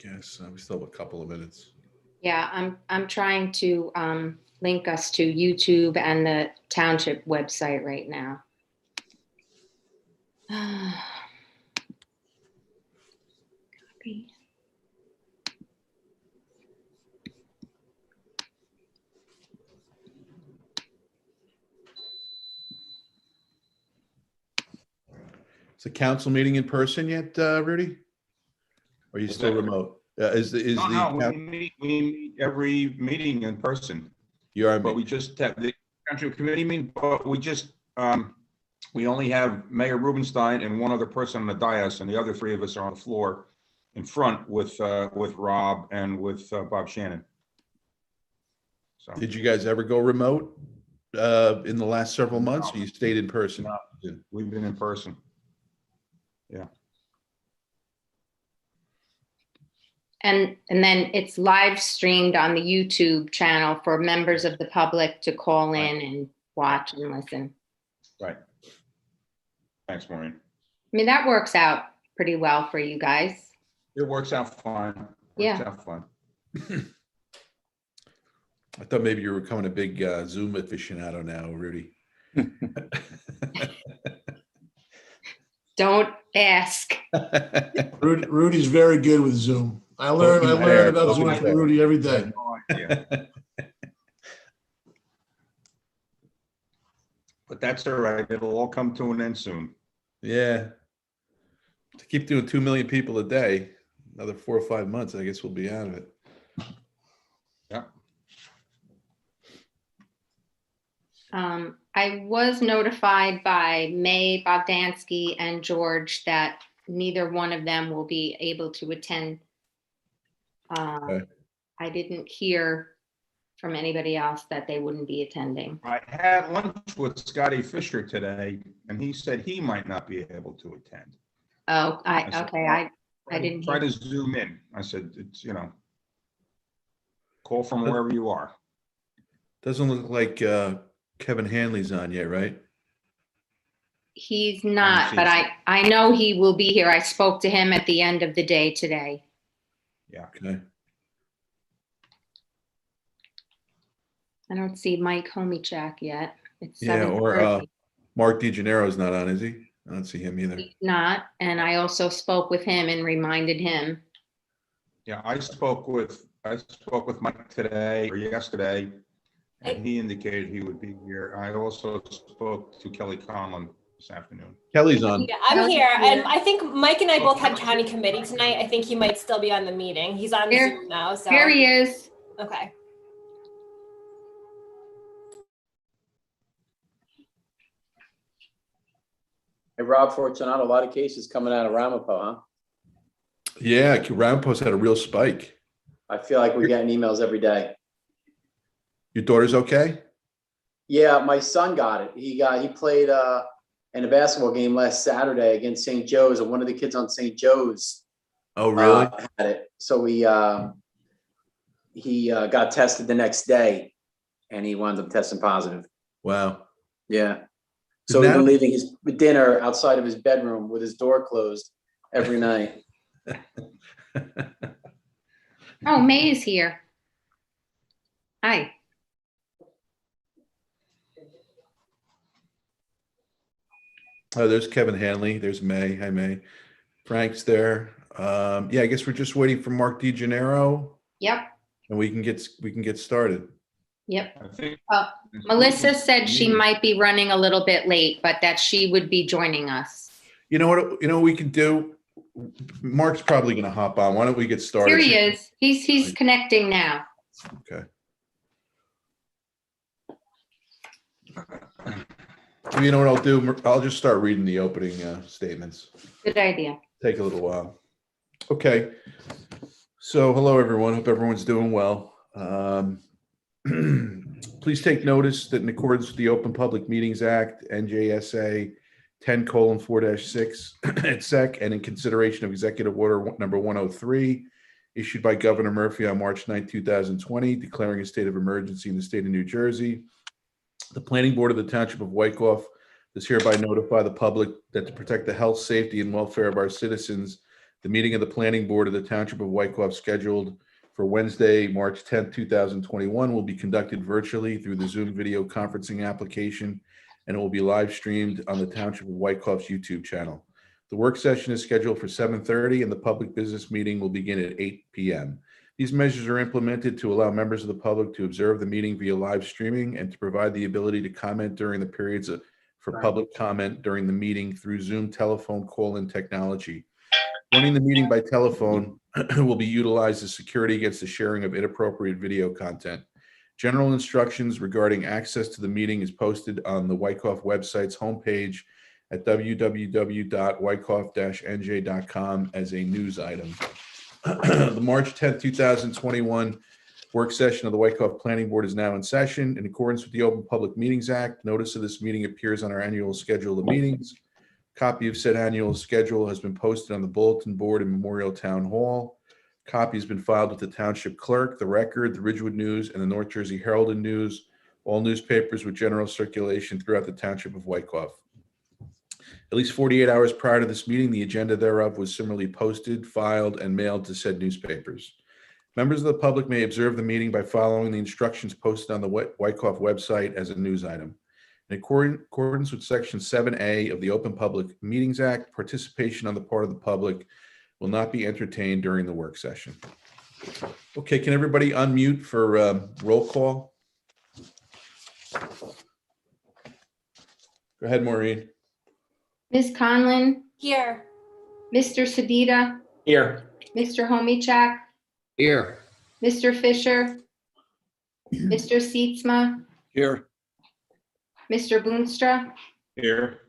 guess we still have a couple of minutes. Yeah, I'm trying to link us to YouTube and the township website right now. Copy. Is the council meeting in person yet, Rudy? Or are you still remote? No, we meet every meeting in person. You are, but we just have the township committee meeting, but we only have Mayor Rubenstein and one other person on the dais, and the other three of us are on the floor in front with Rob and with Bob Shannon. So, did you guys ever go remote in the last several months? No. Or you stayed in person? No, we've been in person. Yeah. And then it's live streamed on the YouTube channel for members of the public to call in and watch and listen. Right. Thanks, Maureen. I mean, that works out pretty well for you guys. It works out fine. Works out fine. I thought maybe you were becoming a big Zoom aficionado now, Rudy. Don't ask. Rudy's very good with Zoom. I learn about Zoom from Rudy every day. But that's all right. It'll all come to an end soon. Yeah. To keep doing 2 million people a day, another 4 or 5 months, I guess we'll be out of it. Yeah. I was notified by May Bogdansky and George that neither one of them will be able to attend. Okay. I didn't hear from anybody else that they wouldn't be attending. I had lunch with Scotty Fisher today, and he said he might not be able to attend. Oh, I said, didn't try hear. to zoom in. I said, it's, call from wherever you are. Doesn't look like Kevin Hanley's on yet, right? He's not, but I know he will be here. I spoke to him at the end of the day today. Yeah. Okay. I don't see Mike Homichak yet. It's Yeah, or 7:30. Mark DeGenero's not on, is he? I don't see him either. He's not, and I also spoke with him and reminded him. Yeah, I spoke with Mike today or yesterday, and he indicated he would be here. I also spoke to Kelly Conlon this afternoon. Kelly's on. Yeah, I'm here, and I think Mike and I both had county committee tonight. I think he might still be on the meeting. He's on Zoom now, so. Here he is. Okay. Hey, Rob Fortunato, a lot of cases coming out of Ramapo, huh? Yeah, Ramapo's had a real spike. I feel like we're getting emails every day. Your daughter's okay? Yeah, my son got it. He played in a basketball game last Saturday against St. Joe's, and one of the kids on St. Joe's Oh, really? had it. So he got tested the next day, and he wound up testing positive. Wow. Yeah. So he's been leaving his dinner outside of his bedroom with his door closed every night. Oh, May is here. Hi. Oh, there's Kevin Hanley. There's May. Hi, May. Frank's there. Yeah, I guess we're just waiting for Mark DeGenero, Yep. and we can get started. Yep. I think Melissa said she might be running a little bit late, but that she would be joining us. You know what? You know what we can do. Mark's probably going to hop on. Why don't we get started? Here he is. He's connecting now. Okay. You know what I'll do? I'll just start reading the opening statements. Good idea. Take a little while. Okay. So, hello, everyone. Hope everyone's doing well. Please take notice that in accordance with the Open Public Meetings Act, NJSA 10:4-6 et sec, and in consideration of Executive Order number 103, issued by Governor Murphy on March 9, 2020, declaring a state of emergency in the state of New Jersey, the Planning Board of the Township of Wyckoff does hereby notify the public that to protect the health, safety, and welfare of our citizens, The meeting of the Planning Board of the Township of Wykoff scheduled for Wednesday, March 10th, 2021 will be conducted virtually through the Zoom video conferencing application, and it will be live streamed on the Township of Wykoff's YouTube channel. The work session is scheduled for 7:30 and the public business meeting will begin at 8 p.m. These measures are implemented to allow members of the public to observe the meeting via live streaming and to provide the ability to comment during the periods for public comment during the meeting through Zoom telephone call-in technology. Joining the meeting by telephone will be utilized as security against the sharing of inappropriate video content. General instructions regarding access to the meeting is posted on the Wykoff website's homepage at www.wykoff-nj.com as a news item. The March 10th, 2021 work session of the Wykoff Planning Board is now in session. In accordance with the Open Public Meetings Act, notice of this meeting appears on our annual schedule of meetings. Copy of said annual schedule has been posted on the bulletin board in Memorial Town Hall. Copy has been filed with the Township Clerk, the Record, the Ridgewood News, and the North Jersey Herald and News, all newspapers with general circulation throughout the Township of Wykoff. At least 48 hours prior to this meeting, the agenda thereof was similarly posted, filed, and mailed to said newspapers. Members of the public may observe the meeting by following the instructions posted on the Wykoff website as a news item. In accordance with Section 7A of the Open Public Meetings Act, participation on the part of the public will not be entertained during the work session. Okay, can everybody unmute for roll call? Go ahead, Maureen. Ms. Conlon, Here. Mr. Sedita, Here. Mr. Homichak, Here. Mr. Fisher, Mr. Seetsma, Here. Mr. Boonstra, Here.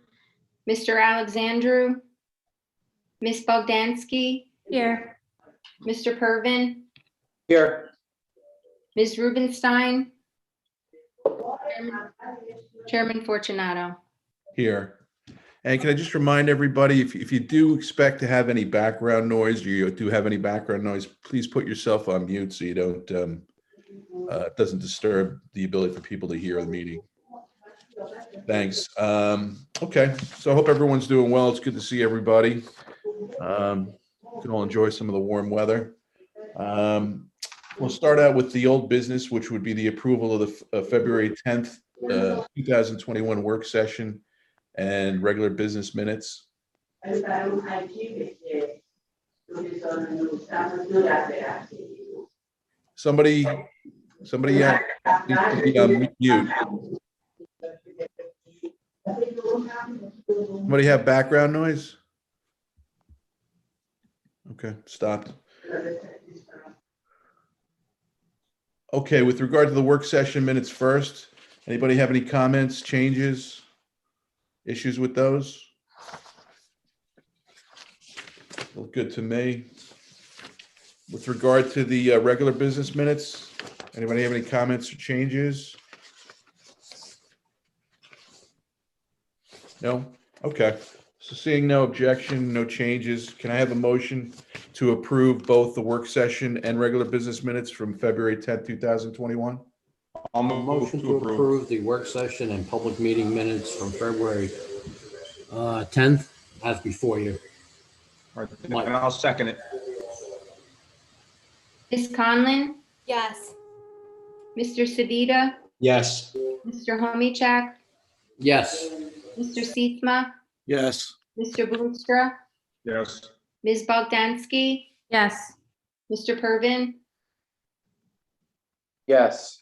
Mr. Alexandru, Ms. Bogdansky, Here. Mr. Pervin, Here. Ms. Rubenstein, Chairman Fortunato. Here. And can I just remind everybody, if you do expect to have any background noise, or you do have any background noise, please put yourself on mute so you don't, it doesn't disturb the ability for people to hear the meeting. Thanks. Okay, so I hope everyone's doing well. It's good to see everybody. You can all enjoy some of the warm weather. We'll start out with the old business, which would be the approval of the February 10th, 2021 work session and regular business minutes. Somebody needs to be on mute. Somebody have background noise? Okay, stopped. Okay, with regard to the work session minutes first, anybody have any comments, changes, issues with those? Look good to me. With regard to the regular business minutes, anybody have any comments or changes? No? Okay. So seeing no objection, no changes, can I have a motion to approve both the work session and regular business minutes from February 10th, 2021? I'll Motion to approve the work session and public meeting minutes from February 10th as before you. And I'll second it. Ms. Conlon, Yes. Mr. Sedita, Yes. Mr. Homichak, Yes. Mr. Seetsma, Yes. Mr. Boonstra, Yes. Ms. Bogdansky, Yes. Mr. Pervin, Yes.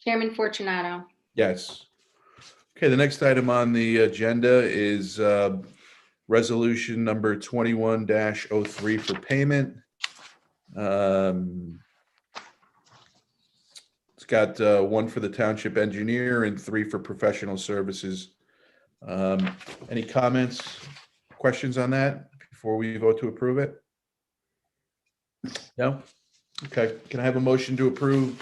Chairman Fortunato. Yes. Okay, the next item on the agenda is resolution number 21-03 for payment. It's got one for the township engineer and 3 for professional services. Any comments, questions on that before we vote to approve it? No? Okay, can I have a motion to approve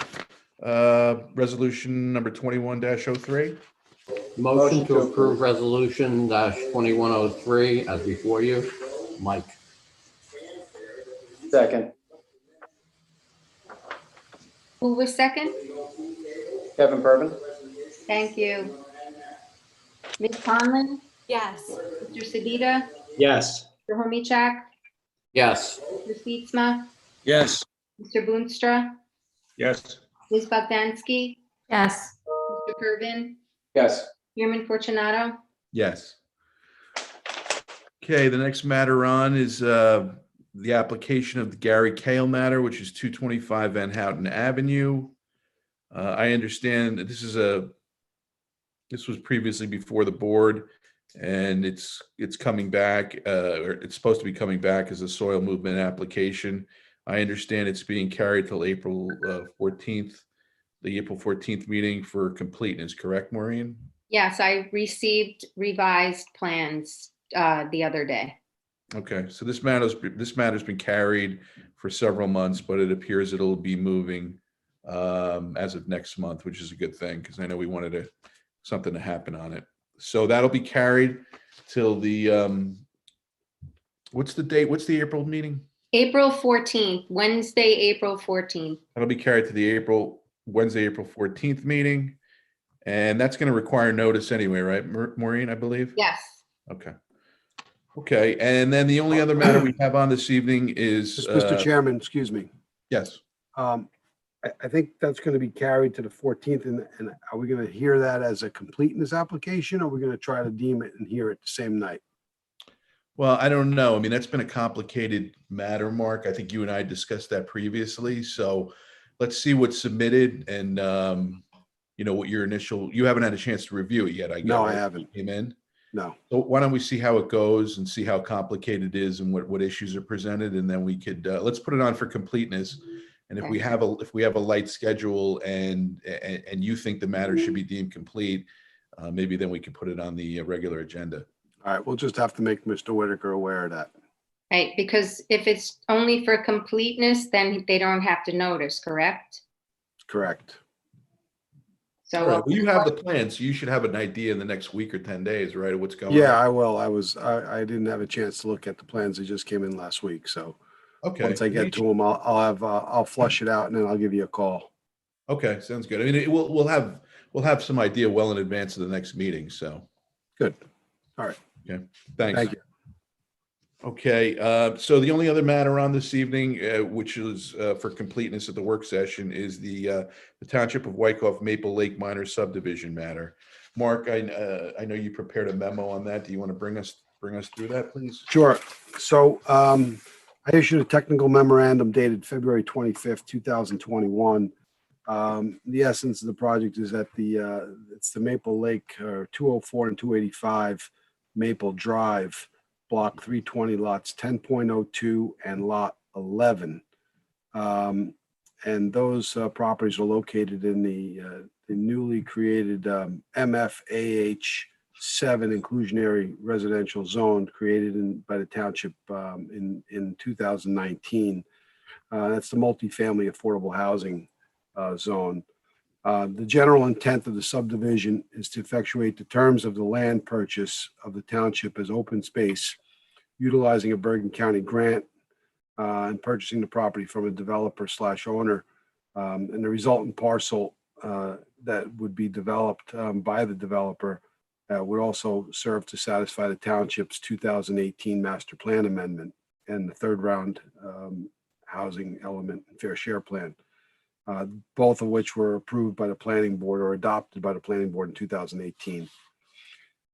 resolution number 21-03? Motion to approve resolution -2103 as before you. Mike. Second. Who was second? Kevin Pervin? Thank you. Ms. Conlon, Yes. Mr. Sedita, Yes. Mr. Homichak, Yes. Mr. Sietsma, Yes. Mr. Boonstra, Yes. Ms. Bogdansky, Yes. Mr. Kervin, Yes. Chairman Fortunato. Yes. Okay, the next matter on is the application of the Gary Kale matter, which is 225 Van Houten Avenue. I understand that this was previously before the board, and it's coming back, or it's supposed to be coming back as a soil movement application. I understand it's being carried till April 14th, the April 14th meeting for completeness, correct, Maureen? Yes, I received revised plans the other day. Okay, so this matter's been carried for several months, but it appears it'll be moving as of next month, which is a good thing, because I know we wanted something to happen on it. So that'll be carried till the what's the date? What's the April meeting? April 14th, Wednesday, April 14th. That'll be carried to the Wednesday, April 14th meeting. And that's going to require notice anyway, right, Maureen, I believe? Yes. Okay. Okay, and then the only other matter we have on this evening is, Mr. Chairman, excuse me. yes, I think that's going to be carried to the 14th, and are we going to hear that as a completeness application, or are we going to try to deem it and hear it the same night? well, I don't know. I mean, that's been a complicated matter, Mark. I think you and I discussed that previously. So let's see what's submitted and, what you haven't had a chance to review it yet, I guess. No, I right? haven't. Came in. No. So why don't we see how it goes and see how complicated it is and what issues are presented, and then we could let's put it on for completeness. And if we have a light schedule and you think the matter should be deemed complete, maybe then we can put it on the regular agenda. All right, we'll just have to make Mr. Whitaker aware of that. Right, because if it's only for completeness, then they don't have to notice, correct? Correct. So All right, well, you have the plan, so you should have an idea in the next week or 10 days, right, of what's going on. Yeah, I will. I didn't have a chance to look at the plans. They just came in last week, so Okay. once I get to them, I'll flush it out, and then I'll give you a call. Okay, sounds good. I mean, we'll have some idea well in advance of the next meeting, so. Good. All right. Okay, thanks. Thank you. Okay, so the only other matter on this evening, which is for completeness of the work session, is the Township of Wykoff Maple Lake Minor Subdivision matter. Mark, I know you prepared a memo on that. Do you want to bring us through that, please? Sure. So I issued a technical memorandum dated February 25th, 2021. The essence of the project is that it's the Maple Lake 204 and 285 Maple Drive, block 320, lots 10.02 and lot 11. And those properties are located in the newly created MFAH 7 inclusionary residential zone created by the township in 2019. That's the multifamily affordable housing zone. The general intent of the subdivision is to effectuate the terms of the land purchase of the township as open space, utilizing a Bergen County grant and purchasing the property from a developer/owner. And the resultant parcel that would be developed by the developer would also serve to satisfy the township's 2018 master plan amendment and the third round housing element and fair share plan. Both of which were approved by the planning board or adopted by the planning board in 2018.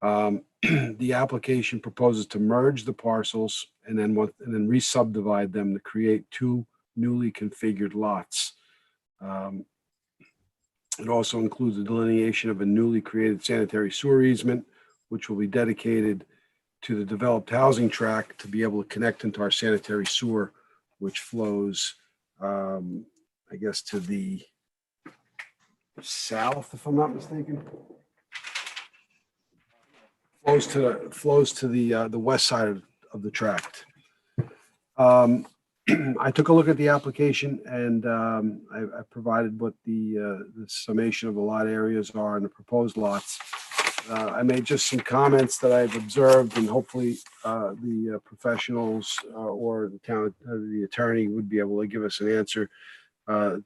The application proposes to merge the parcels and then re-subdivide them to create 2 newly configured lots. It also includes the delineation of a newly created sanitary sewer easement, which will be dedicated to the developed housing tract to be able to connect into our sanitary sewer, which flows I guess to the south, if I'm not mistaken. Flows to the west side of the tract. I took a look at the application and I provided what the summation of the lot areas are and the proposed lots. I made just some comments that I've observed, and hopefully the professionals or the attorney would be able to give us an answer.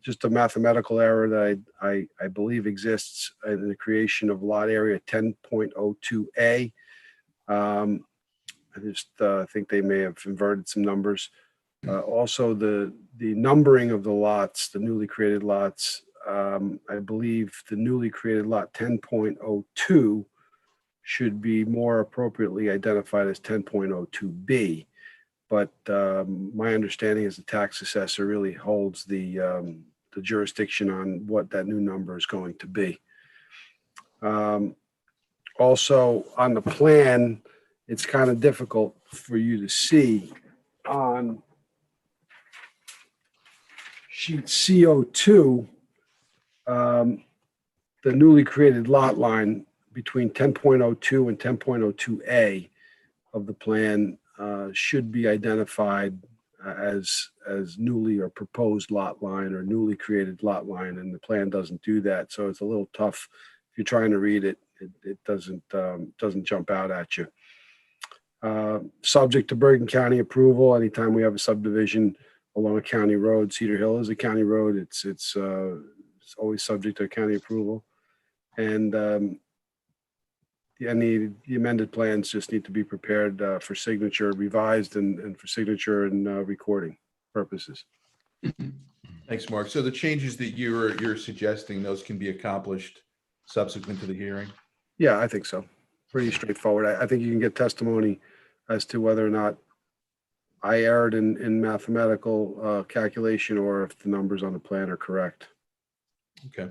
Just a mathematical error that I believe exists in the creation of lot area 10.02A. I just think they may have inverted some numbers. Also, the numbering of the lots, the newly created lots, I believe the newly created lot 10.02 should be more appropriately identified as 10.02B. But my understanding is the tax assessor really holds the jurisdiction on what that new number is going to be. Also, on the plan, it's kind of difficult for you to see on sheet CO2, the newly created lot line between 10.02 and 10.02A of the plan should be identified as newly or proposed lot line or newly created lot line, and the plan doesn't do that. So it's a little tough if you're trying to read it. It doesn't jump out at you. Subject to Bergen County approval, anytime we have a subdivision along a county road, Cedar Hill is a county road. It's always subject to county approval, and the amended plans just need to be prepared for signature, revised, and for signature and recording purposes. Thanks, Mark. So the changes that you're suggesting, those can be accomplished subsequent to the hearing? Yeah, I think so. Pretty straightforward. I think you can get testimony as to whether or not I erred in mathematical calculation or if the numbers on the plan are correct. Okay.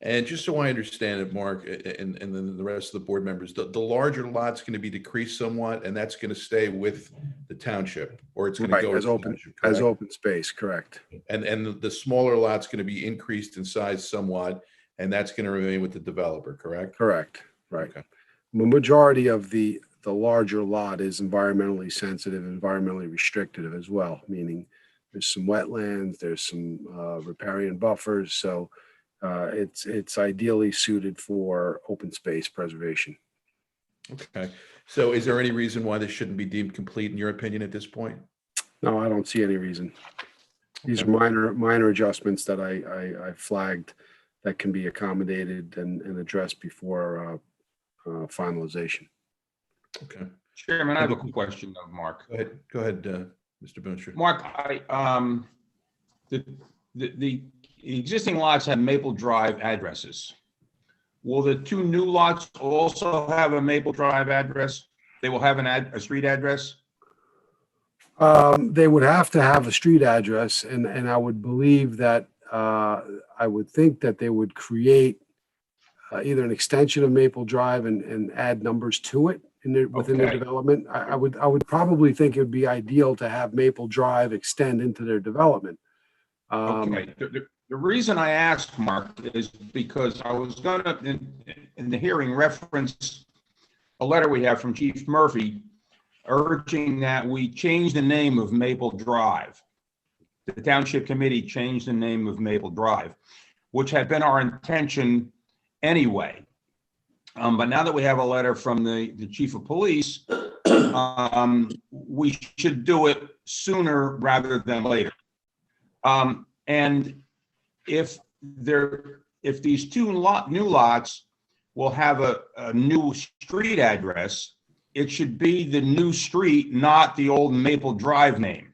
And just so I understand it, Mark, and then the rest of the board members, the larger lot's going to be decreased somewhat, and that's going to stay with the township, or it's going to go as open space, correct? And the smaller lot's going to be increased in size somewhat, and that's going to remain with the developer, correct? Correct. Right. Okay. The majority of the larger lot is environmentally sensitive, environmentally restrictive as well, meaning there's some wetlands, there's some riparian buffers, so it's ideally suited for open space preservation. Okay. So is there any reason why this shouldn't be deemed complete in your opinion at this point? No, I don't see any reason. These Okay. are minor adjustments that I flagged that can be accommodated and addressed before finalization. Okay. Chairman, I have a question of Mark. Go ahead, Mr. Boonstra. Mark, the existing lots have Maple Drive addresses. Will the two new lots also have a Maple Drive address? They will have a street address? They would have to have a street address, and I would believe that I would think that they would create either an extension of Maple Drive and add numbers to it within their Okay. development. I would probably think it would be ideal to have Maple Drive extend into their development. Okay. The reason I asked, Mark, is because I was gonna, in the hearing, reference a letter we have from Chief Murphy urging that we change the name of Maple Drive. The Township Committee changed the name of Maple Drive, which had been our intention anyway. But now that we have a letter from the Chief of Police, we should do it sooner rather than later. And if these two new lots will have a new street address, it should be the new street, not the old Maple Drive name,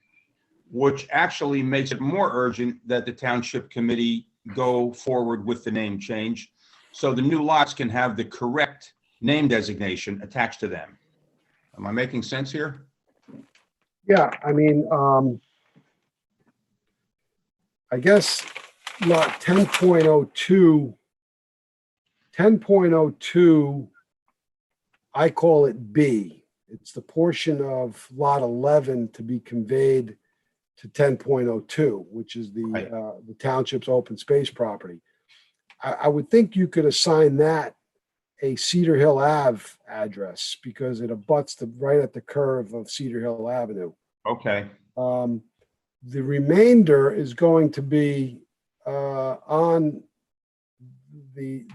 which actually makes it more urgent that the Township Committee go forward with the name change, so the new lots can have the correct name designation attached to them. Am I making sense here? Yeah, I mean, I guess lot 10.02, I call it B. It's the portion of lot 11 to be conveyed to 10.02, which is the township's open space property. I would think you could assign that a Cedar Hill Ave address because it abuts right at the curve of Cedar Hill Avenue. Okay. The remainder is going to be on the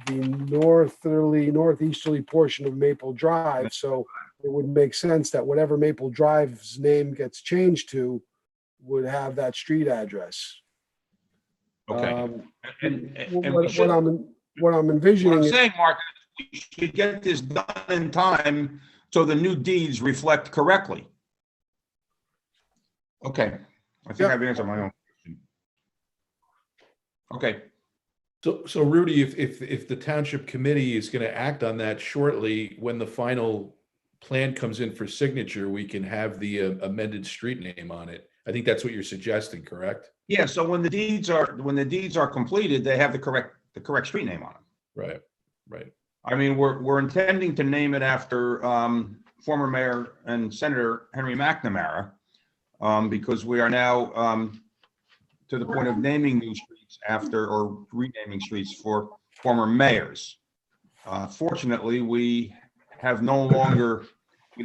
northeasterly portion of Maple Drive. So it would make sense that whatever Maple Drive's name gets changed to would have that street address. Okay. What I'm envisioning What I'm is, saying, Mark, we should get this done in time so the new deeds reflect correctly. Okay, I think Yeah. I've answered my own question. Okay, So Rudy, if the township committee is going to act on that shortly, when the final plan comes in for signature, we can have the amended street name on it. I think that's what you're suggesting, correct? yeah, so when the deeds are completed, they have the correct street name on them. Right, right. I mean, we're intending to name it after former Mayor and Senator Henry McNamara, because we are now to the point of naming new streets after, or renaming streets for former mayors. Fortunately, we don't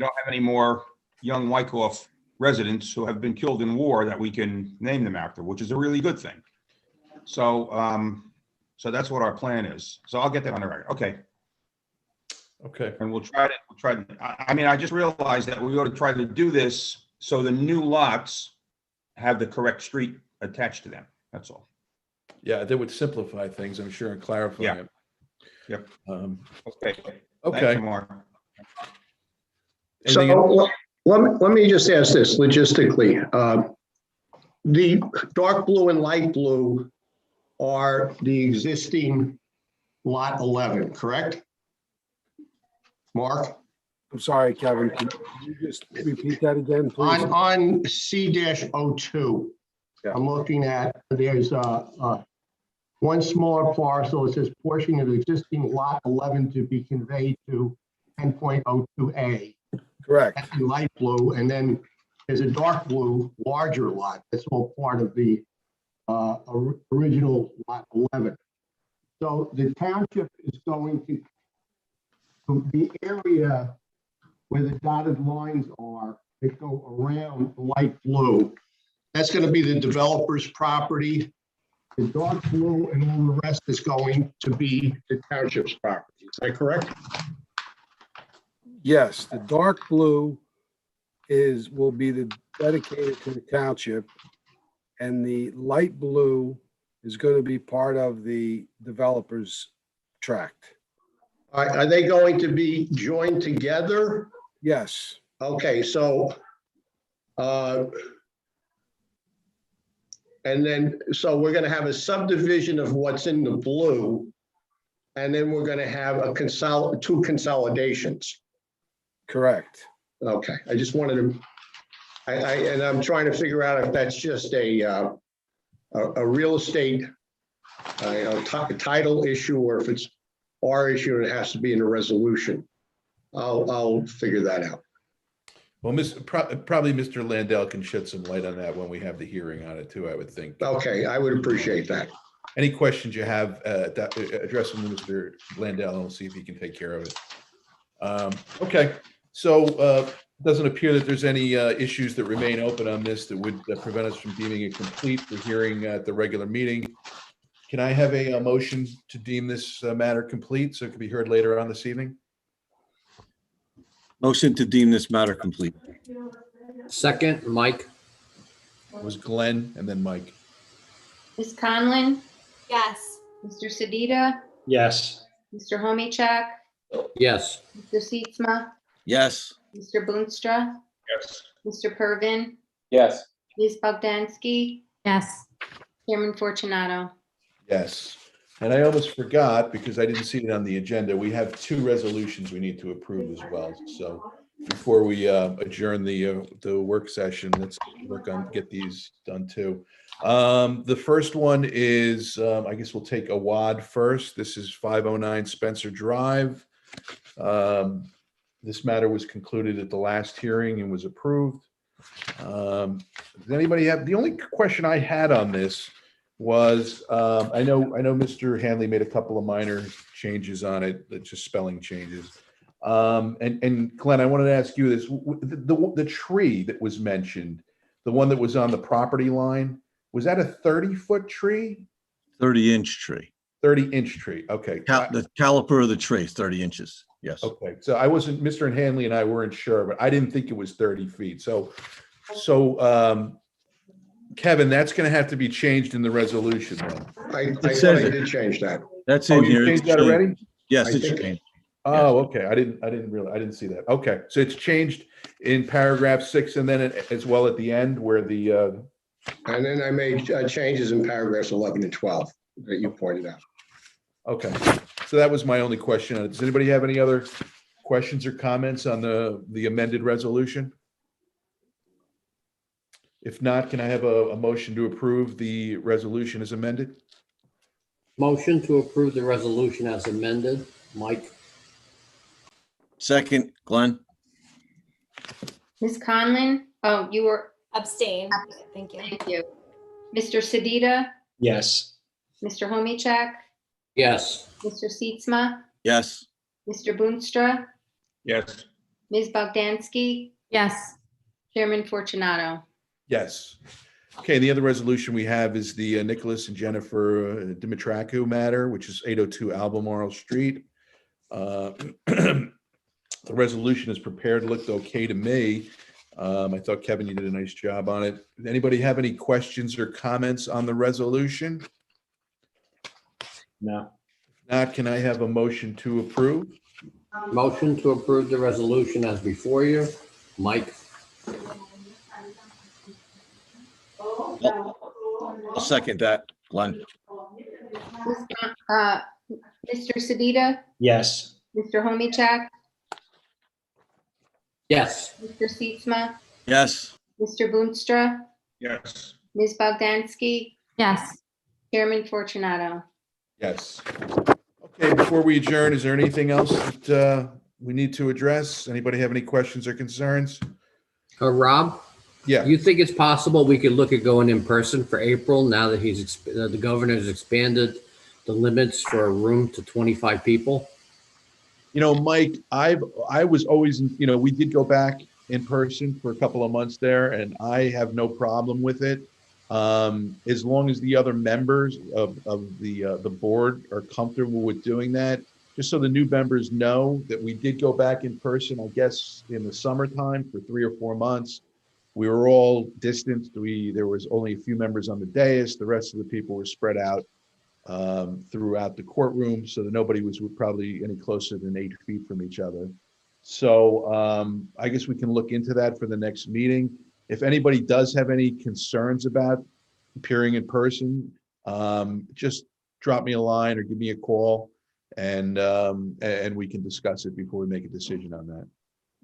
have any more young Wyckoff residents who have been killed in war that we can name them after, which is a really good thing. So, so that's what our plan is. So I'll get that on the record. Okay. Okay. And we'll try to, I mean, I just realized that we ought to try to do this so the new lots have the correct street attached to them. That's all. Yeah, that would simplify things, I'm sure, and clarify Yeah. it. Yep. Okay. Okay. Thank you, Mark. Anything else? So let me just ask this logistically. The dark blue and light blue are the existing lot 11, correct? Mark? I'm sorry, Kevin, can you just repeat that again, please? On C-02, Yeah. I'm looking at, there's one smaller parcel. It says portion of existing lot 11 to be conveyed to 10.02A. Correct. That's in light blue, and then there's a dark blue, larger lot. That's all part of the original lot 11. So the township is going to, the area where the dotted lines are, that go around the light blue, that's going to be the developer's property. The dark blue and all the rest is going to be the township's property. Is that correct? Yes, the dark blue will be dedicated to the township, and the light blue is going to be part of the developer's tract. Are they going to be joined together? Yes, Okay, so, and then, so we're gonna have a subdivision of what's in the blue, and then we're gonna have two consolidations. correct. Okay, I just wanted to, and I'm trying to figure out if that's just a real estate title issue, or if it's our issue and it has to be in a resolution. I'll figure that out. Well, probably Mr. Landell can shed some light on that when we have the hearing on it too, I would think. Okay, I would appreciate that. Any questions you have, address them to Mr. Landell, and we'll see if he can take care of it. Okay, so doesn't appear that there's any issues that remain open on this that would prevent us from deeming it complete for hearing at the regular meeting. Can I have a motion to deem this matter complete so it can be heard later on this evening? Motion to deem this matter complete. Second, Mike. It was Glenn and then Mike. Ms. Conlon, Yes. Mr. Sedita, Yes. Mr. Homeychuk, Yes. Mr. Sietsma, Yes. Mr. Boonstra, Yes. Mr. Pervin, Yes. Ms. Bogdansky, Yes. Chairman Fortunato. Yes. And I almost forgot, because I didn't see it on the agenda, we have two resolutions we need to approve as well. So before we adjourn the work session, let's get these done too. The first one is, I guess we'll take Awad first. This is 509 Spencer Drive. This matter was concluded at the last hearing and was approved. Does anybody have, the only question I had on this was, I know Mr. Hanley made a couple of minor changes on it, just spelling changes. And Glenn, I wanted to ask you this, the tree that was mentioned, the one that was on the property line, was that a 30-foot tree? 30-inch tree. 30-inch tree, okay. The caliper of the tree is 30 inches. Yes. Okay, so Mr. Hanley and I weren't sure, but I didn't think it was 30 feet. So Kevin, that's going to have to be changed in the resolution then. I It thought says I it. did change that. That's Oh, in you here. changed that already? Yes, I it's think- changed. Oh, okay. I didn't realize, I didn't see that. Okay. So it's changed in paragraph 6 and then as well at the end where the, And then I made changes in paragraphs 11 and 12 that you pointed out. okay. So that was my only question. Does anybody have any other questions or comments on the amended resolution? If not, can I have a motion to approve the resolution as amended? Motion to approve the resolution as amended. Mike? Second, Glenn. Ms. Conlon? Oh, you were, Abstain. Thank you. thank you. Mr. Sedita? Yes. Mr. Homechak? Yes. Mr. Sietsma? Yes. Mr. Boonstra? Yes. Ms. Bogdansky? Yes. Chairman Fortunato? Yes. Okay, the other resolution we have is the Nicholas and Jennifer Dimitraku matter, which is 802 Albemarle Street. The resolution is prepared, looked okay to me. I thought, Kevin, you did a nice job on it. Anybody have any questions or comments on the resolution? No. If not, can I have a motion to approve? Motion to approve the resolution as before you. Mike? I'll second that, Glenn. Mr. Sedita? Yes. Mr. Homechak? Yes. Mr. Sietsma? Yes. Mr. Boonstra? Yes. Ms. Bogdansky? Yes. Chairman Fortunato? Yes. Okay, before we adjourn, is there anything else that we need to address? Anybody have any questions or concerns? Rob? Yeah. Do you think it's possible we could look at going in person for April now that the governor's expanded the limits for a room to 25 people? You know, Mike, I was always, we did go back in person for a couple of months there, and I have no problem with it. As long as the other members of the board are comfortable with doing that, just so the new members know that we did go back in person, I guess, in the summertime for 3 or 4 months. We were all distanced. There was only a few members on the dais. The rest of the people were spread out throughout the courtroom, so that nobody was probably any closer than 8 feet from each other. So I guess we can look into that for the next meeting. If anybody does have any concerns about appearing in person, just drop me a line or give me a call, and we can discuss it before we make a decision on that.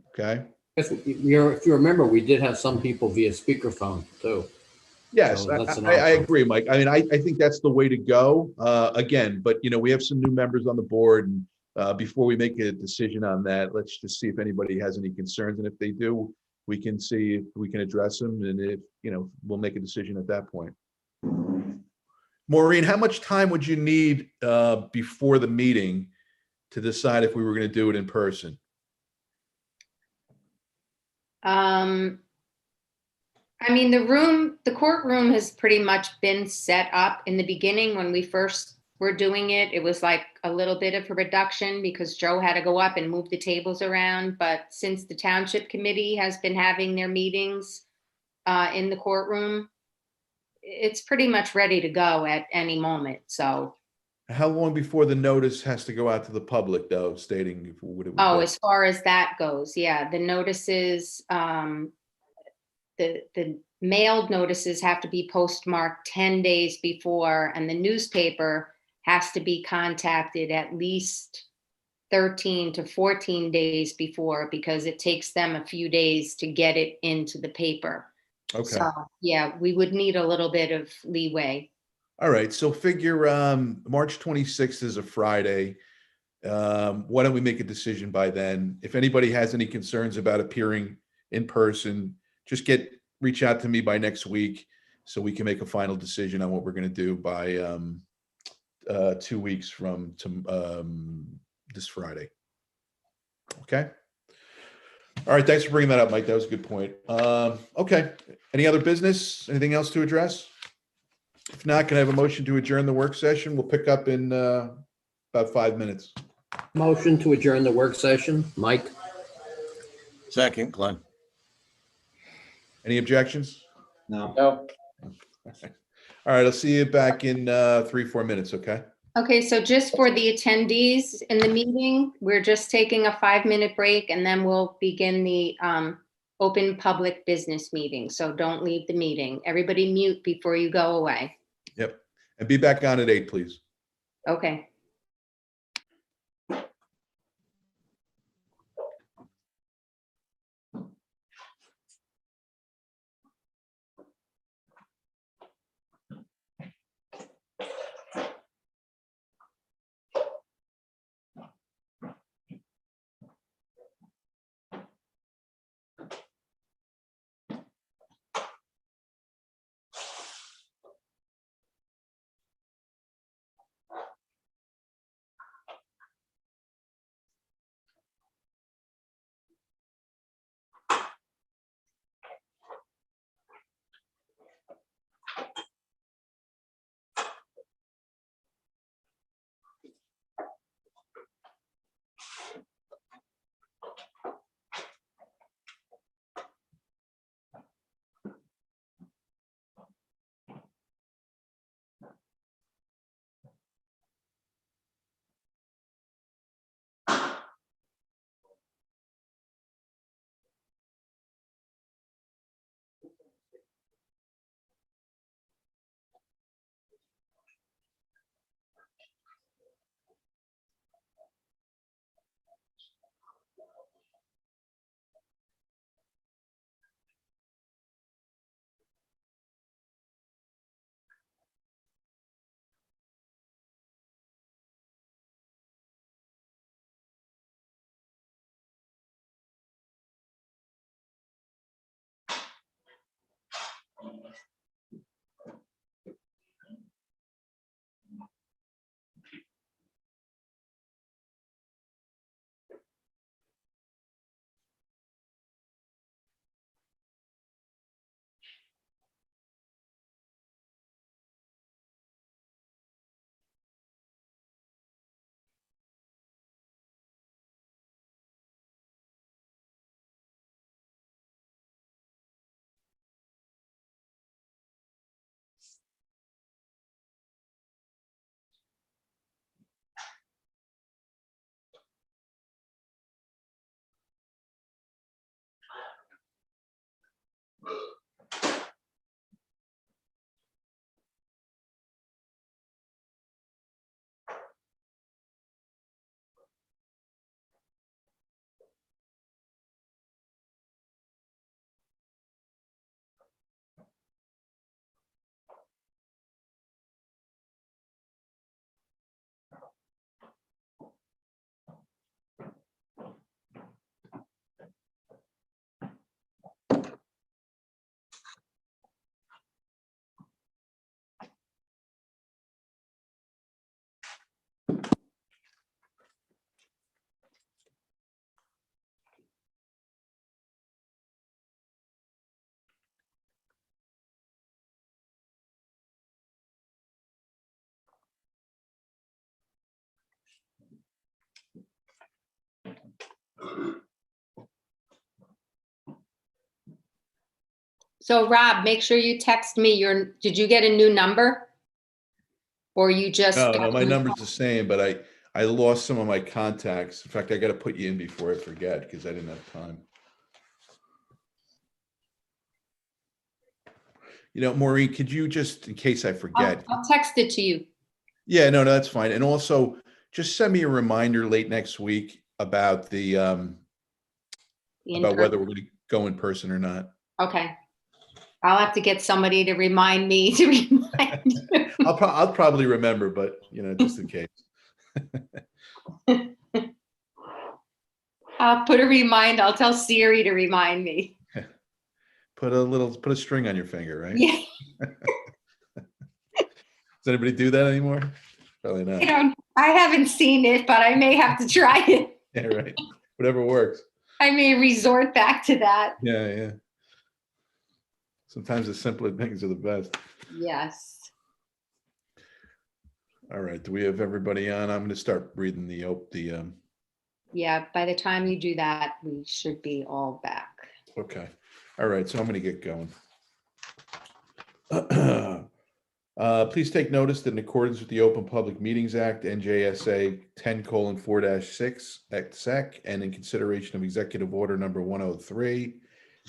Okay? If you remember, we did have some people via speakerphone too. Yes, So that's an I option. agree, Mike. I mean, I think that's the way to go. Again, but we have some new members on the board, and before we make a decision on that, let's just see if anybody has any concerns, and if they do, we can see if we can address them, and if we'll make a decision at that point. Maureen, how much time would you need before the meeting to decide if we were going to do it in person? I mean, the courtroom has pretty much been set up. In the beginning, when we first were doing it, it was like a little bit of a reduction because Joe had to go up and move the tables around. But since the township committee has been having their meetings in the courtroom, it's pretty much ready to go at any moment. So. How long before the notice has to go out to the public, though, stating what it would Oh, be? as far as that goes, yeah, the notices, the mailed notices have to be postmarked 10 days before, and the newspaper has to be contacted at least 13 to 14 days before, because it takes them a few days to get it into the paper. Okay. So, yeah, we would need a little bit of leeway. All right. So figure March 26th is a Friday. Why don't we make a decision by then? If anybody has any concerns about appearing in person, just reach out to me by next week so we can make a final decision on what we're going to do by 2 weeks from this Friday. Okay. All right. Thanks for bringing that up, Mike. That was a good point. Okay. Any other business? Anything else to address? If not, can I have a motion to adjourn the work session? We'll pick up in about 5 minutes. Motion to adjourn the work session. Mike? Second, Glenn. Any objections? No. No. All right. I'll see you back in 3-4 minutes. Okay. Okay, so just for the attendees in the meeting, we're just taking a 5-minute break and then we'll begin the open public business meeting. So don't leave the meeting. Everybody mute before you go away. Yep. And be back on at 8, please. Okay. So Rob, make sure you text me did you get a new number? Or you just? No, my number's the same, but I lost some of my contacts. In fact, I got to put you in before I forget because I didn't have time. Maureen, could you just, in case I forget? I'll text it to you. Yeah, no, that's fine. And also just send me a reminder late next week about about whether we're going to go in person or not. Okay. I'll have to get somebody to remind me to remind you. I'll probably remember, but just in case. I'll tell Siri to remind me. Put a string on your finger, right? Yeah. Does anybody do that anymore? Probably not. I haven't seen it, but I may have to try it. Yeah, right. Whatever works. I may resort back to that. Yeah. Sometimes the simpler things are the best. Yes. All right. Do we have everybody on? I'm going to start reading the. Yeah. By the time you do that, we should be all back. Okay. All right. So I'm going to get going. Please take notice that in accordance with the Open Public Meetings Act, NJSA 10:4-6 at SEC, and in consideration of Executive Order Number 103,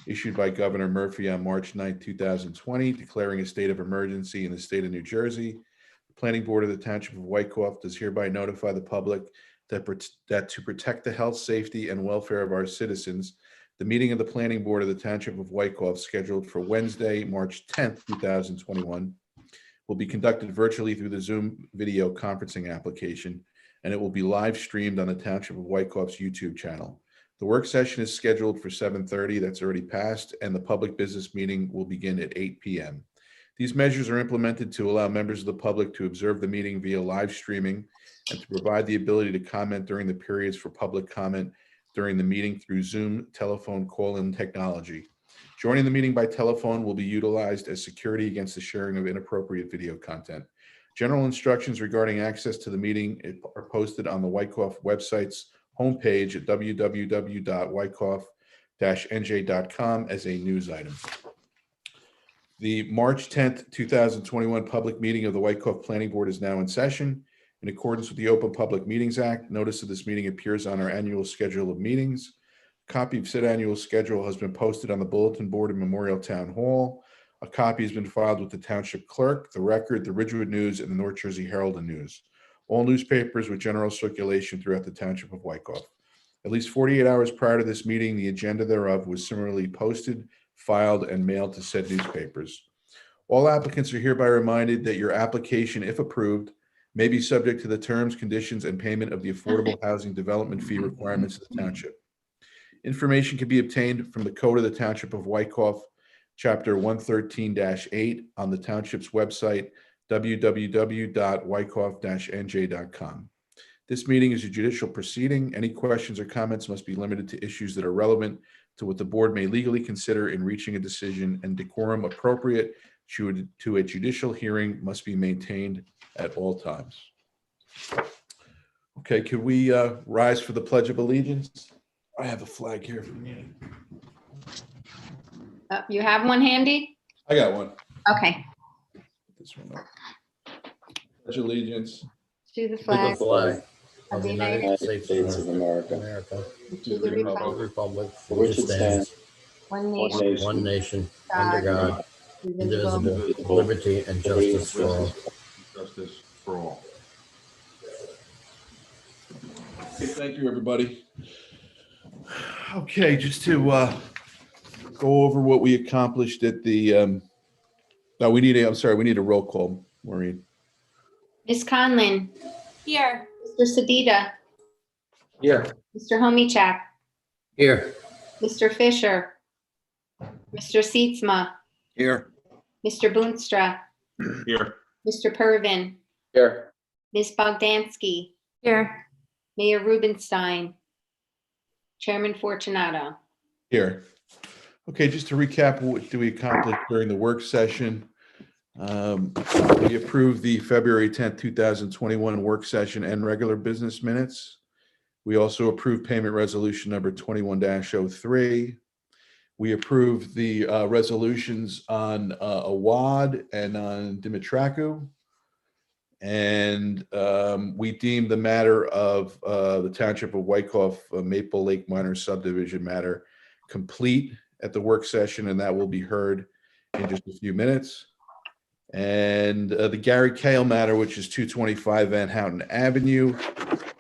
issued by Governor Murphy on March 9, 2020, declaring a state of emergency in the state of New Jersey, the Planning Board of the Township of Wykoff does hereby notify the public that to protect the health, safety, and welfare of our citizens, the meeting of the Planning Board of the Township of Wykoff, scheduled for Wednesday, March 10th, 2021, will be conducted virtually through the Zoom video conferencing application, and it will be live streamed on the Township of Wykoff's YouTube channel. The work session is scheduled for 7:30, that's already passed, and the public business meeting will begin at 8 p.m. These measures are implemented to allow members of the public to observe the meeting via live streaming and to provide the ability to comment during the periods for public comment during the meeting through Zoom telephone call-in technology. Joining the meeting by telephone will be utilized as security against the sharing of inappropriate video content. General instructions regarding access to the meeting are posted on the Wykoff website's homepage at www.wykoff-nj.com as a news item. The March 10th, 2021 public meeting of the Wykoff Planning Board is now in session. In accordance with the Open Public Meetings Act, notice of this meeting appears on our annual schedule of meetings. A copy of said annual schedule has been posted on the bulletin board in Memorial Town Hall. A copy has been filed with the Township Clerk, the Record, the Ridgewood News, and the North Jersey Herald and News. All newspapers with general circulation throughout the Township of Wykoff. At least 48 hours prior to this meeting, the agenda thereof was similarly posted, filed, and mailed to said newspapers. All applicants are hereby reminded that your application, if approved, may be subject to the terms, conditions, and payment of the affordable housing development fee requirements of the township. Information can be obtained from the Code of the Township of Wykoff, Chapter 113-8 on the township's website, www.wykoff-nj.com. This meeting is a judicial proceeding. Any questions or comments must be limited to issues that are relevant to what the board may legally consider in reaching a decision, and decorum appropriate to a judicial hearing must be maintained at all times. Okay, could we rise for the Pledge of Allegiance? I have a flag here for me. You have one handy? I got one. Okay. This one up. Pledge allegiance To the flag Of the United States of America. to the republic Republic for which it stands, one nation, one nation, under God, indivisible, indivisible, with liberty and justice for all. justice for all. Okay, thank you, everybody. Okay, just to go over what we accomplished at the, no, we need a roll call, Maureen. Ms. Conlon, Here. Mr. Sedita, Here. Mr. Homechak, Here, Mr. Fisher, Mr. Seetsma, Here. Mr. Boonstra, Here. Mr. Pervin, Here. Ms. Bogdansky, Here. Mayor Rubenstein, Chairman Fortunato. Here. Okay, just to recap, what did we accomplish during the work session? We approved the February 10th, 2021 work session and regular business minutes. We also approved payment resolution number 21-03. We approved the resolutions on Awad and on Dimitraku. And we deemed the matter of the Township of Wykoff Maple Lake Minor Subdivision matter complete at the work session, and that will be heard in just a few minutes. And the Gary Kale matter, which is 225 Van Houten Avenue,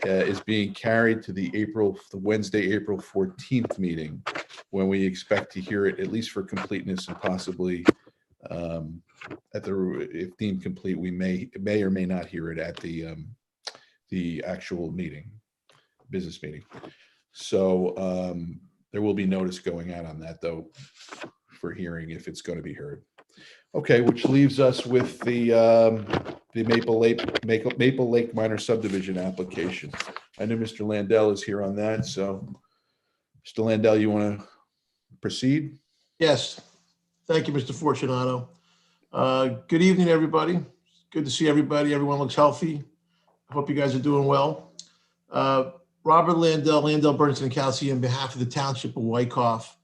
is being carried to the Wednesday, April 14th meeting, when we expect to hear it, at least for completeness, and possibly if deemed complete, we may or may not hear it at the actual meeting, business meeting. So there will be notice going out on that, though, for hearing if it's going to be heard. Okay, which leaves us with the Maple Lake Minor Subdivision application. I know Mr. Landell is here on that, so Mr. Landell, you want to proceed? Yes. Thank you, Mr. Fortunato. Good evening, everybody. Good to see everybody. Everyone looks healthy. I hope you guys are doing well. Robert Landell, Bernstein and Kelsey, on behalf of the Township of Wykoff.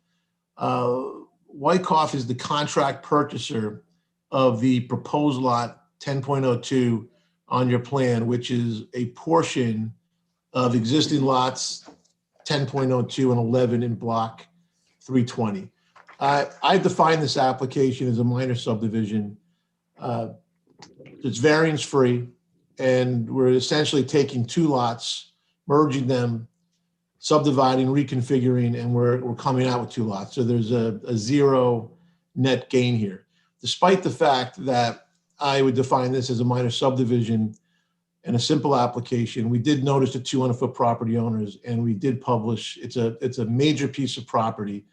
Wykoff is the contract purchaser of the proposed lot 10.02 on your plan, which is a portion of existing lots 10.02 and 11 in block 320. I define this application as a minor subdivision. It's variance free, and we're essentially taking two lots, merging them, subdividing, reconfiguring, and we're coming out with two lots. So there's a zero net gain here. Despite the fact that I would define this as a minor subdivision and a simple application, we did notice the 200-foot property owners, and we did publish. It's a major piece of property,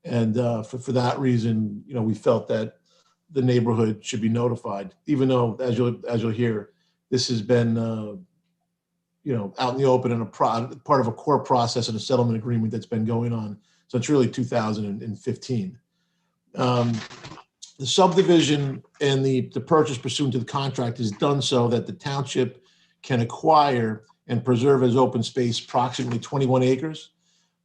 and for that reason, we felt that the neighborhood should be notified. Even though, as you'll hear, this has been out in the open and part of a core process and a settlement agreement that's been going on since really 2015. The subdivision and the purchase pursuant to the contract is done so that the township can acquire and preserve as open space approximately 21 acres.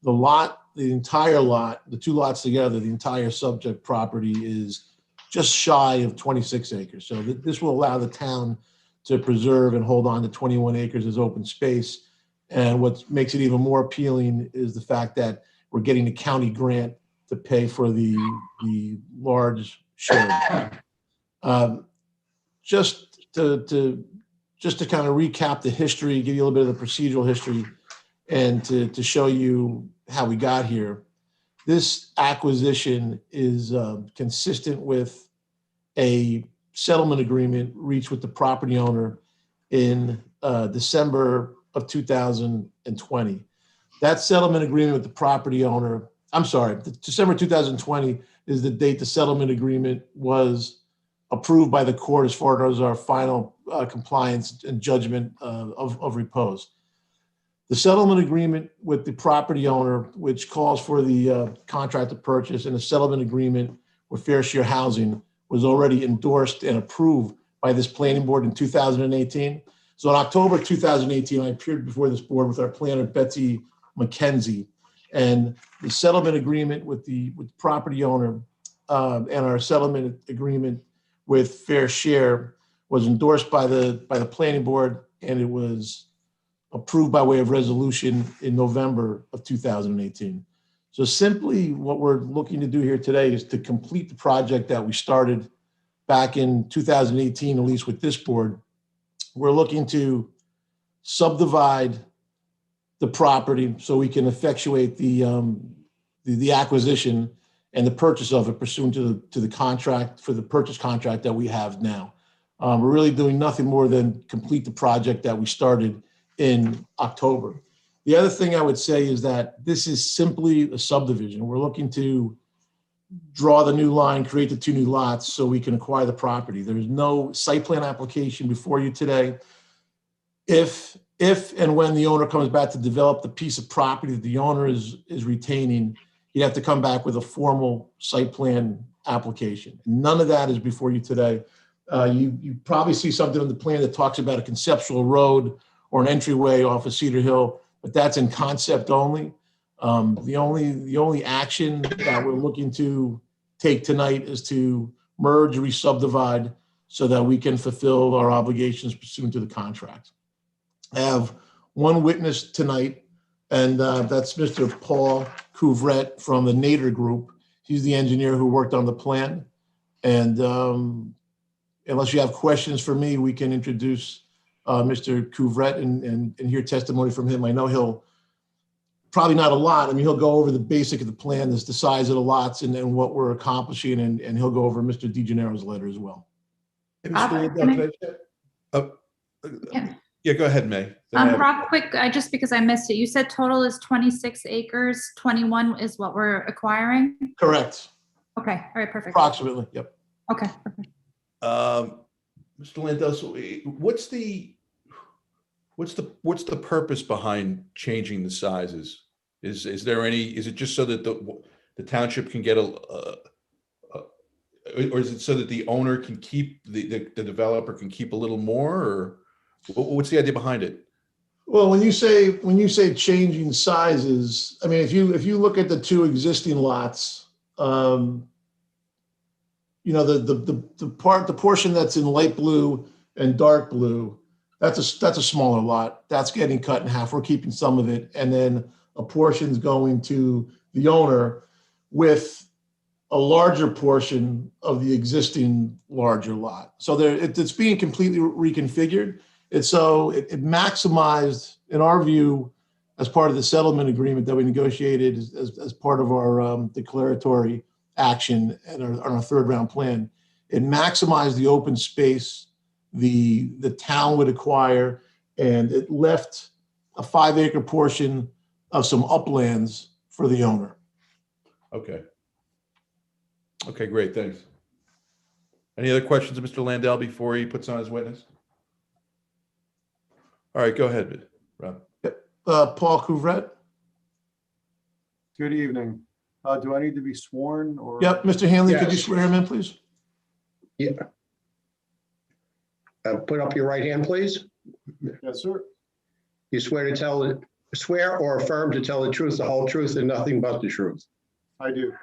The entire lot, the two lots together, the entire subject property is just shy of 26 acres. So this will allow the town to preserve and hold on to 21 acres as open space. And what makes it even more appealing is the fact that we're getting a county grant to pay for the large share. Just to kind of recap the history, give you a little bit of the procedural history, and to show you how we got here. This acquisition is consistent with a settlement agreement reached with the property owner in December of 2020. That settlement agreement with the property owner, December 2020 is the date the settlement agreement was approved by the court as far as our final compliance and judgment of repose. The settlement agreement with the property owner, which calls for the contract to purchase, and the settlement agreement with Fair Share Housing was already endorsed and approved by this planning board in 2018. So in October 2018, I appeared before this board with our planner, Betsy McKenzie, and the settlement agreement with the property owner and our settlement agreement with Fair Share was endorsed by the planning board, and it was approved by way of resolution in November of 2018. So simply what we're looking to do here today is to complete the project that we started back in 2018, at least with this board. We're looking to subdivide the property so we can effectuate the acquisition and the purchase of it pursuant to the contract, for the purchase contract that we have now. We're really doing nothing more than complete the project that we started in October. The other thing I would say is that this is simply a subdivision. We're looking to draw the new line, create the two new lots so we can acquire the property. There's no site plan application before you today. If and when the owner comes back to develop the piece of property that the owner is retaining, you have to come back with a formal site plan application. None of that is before you today. You probably see something on the plan that talks about a conceptual road or an entryway off of Cedar Hill, but that's in concept only. The only action that we're looking to take tonight is to merge, re-subdivide so that we can fulfill our obligations pursuant to the contract. I have one witness tonight, and that's Mr. Paul Couvret from the Nader Group. He's the engineer who worked on the plan. And unless you have questions for me, we can introduce Mr. Couvret and hear testimony from him. I know he'll probably not a lot. I mean, he'll go over the basic of the plan, the size of the lots and what we're accomplishing, and he'll go over Mr. DeGennaro's letter as well. Hey, Mr. Liddell, yeah, go ahead, May. Rob, quick, just because I missed it, you said total is 26 acres, 21 is what we're acquiring? Correct. Okay, all right, perfect. Approximately, yep. Okay, perfect. Mr. Landau, so what's the purpose behind changing the sizes? Is it just so that the township can get or is it so that the owner can keep the developer can keep a little more, or what's the idea behind it? Well, when you say changing sizes, I mean, if you look at the two existing lots, the portion that's in light blue and dark blue, that's a smaller lot. That's getting cut in half. We're keeping some of it. And then a portion's going to the owner with a larger portion of the existing larger lot. So it's being completely reconfigured. It maximized, in our view, as part of the settlement agreement that we negotiated as part of our declaratory action and our third round plan, it maximized the open space the town would acquire, and it left a 5-acre portion of some uplands for the owner. Okay. Okay, great, thanks. Any other questions of Mr. Landell before he puts on his witness? All right, go ahead, Rob. Paul Couvret? Good evening. Do I need to be sworn or? Yep, Mr. Hanley, could you Yes. swear him in, please? Yeah. Put up your right hand, please. Yes, sir. You swear or affirm to tell the truth, the whole truth, and nothing but the truth. I do.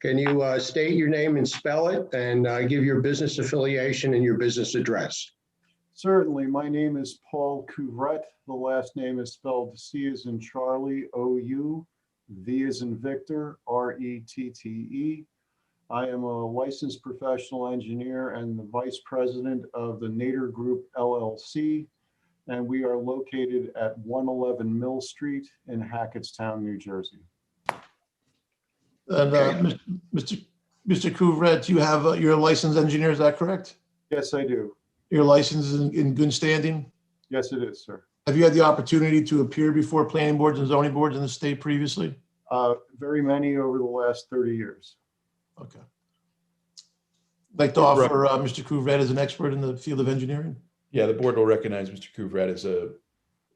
Can you state your name and spell it, and give your business affiliation and your business address? Certainly. My name is Paul Couvret. The last name is spelled C as in Charlie, O-U, V as in Victor, R-E-T-T-E. I am a licensed professional engineer and the vice president of the Nader Group LLC, and we are located at 111 Mill Street in Hackettstown, New Jersey. And Okay. Mr. Couvret, you have, you're a licensed engineer, is that correct? Yes, I do. Your license is in good standing? Yes, it is, sir. Have you had the opportunity to appear before planning boards and zoning boards in the state previously? Very many over the last 30 years. Okay. I'd like to offer Mr. Couvret as an expert in the field of engineering. Yeah, the board will recognize Mr. Couvret as a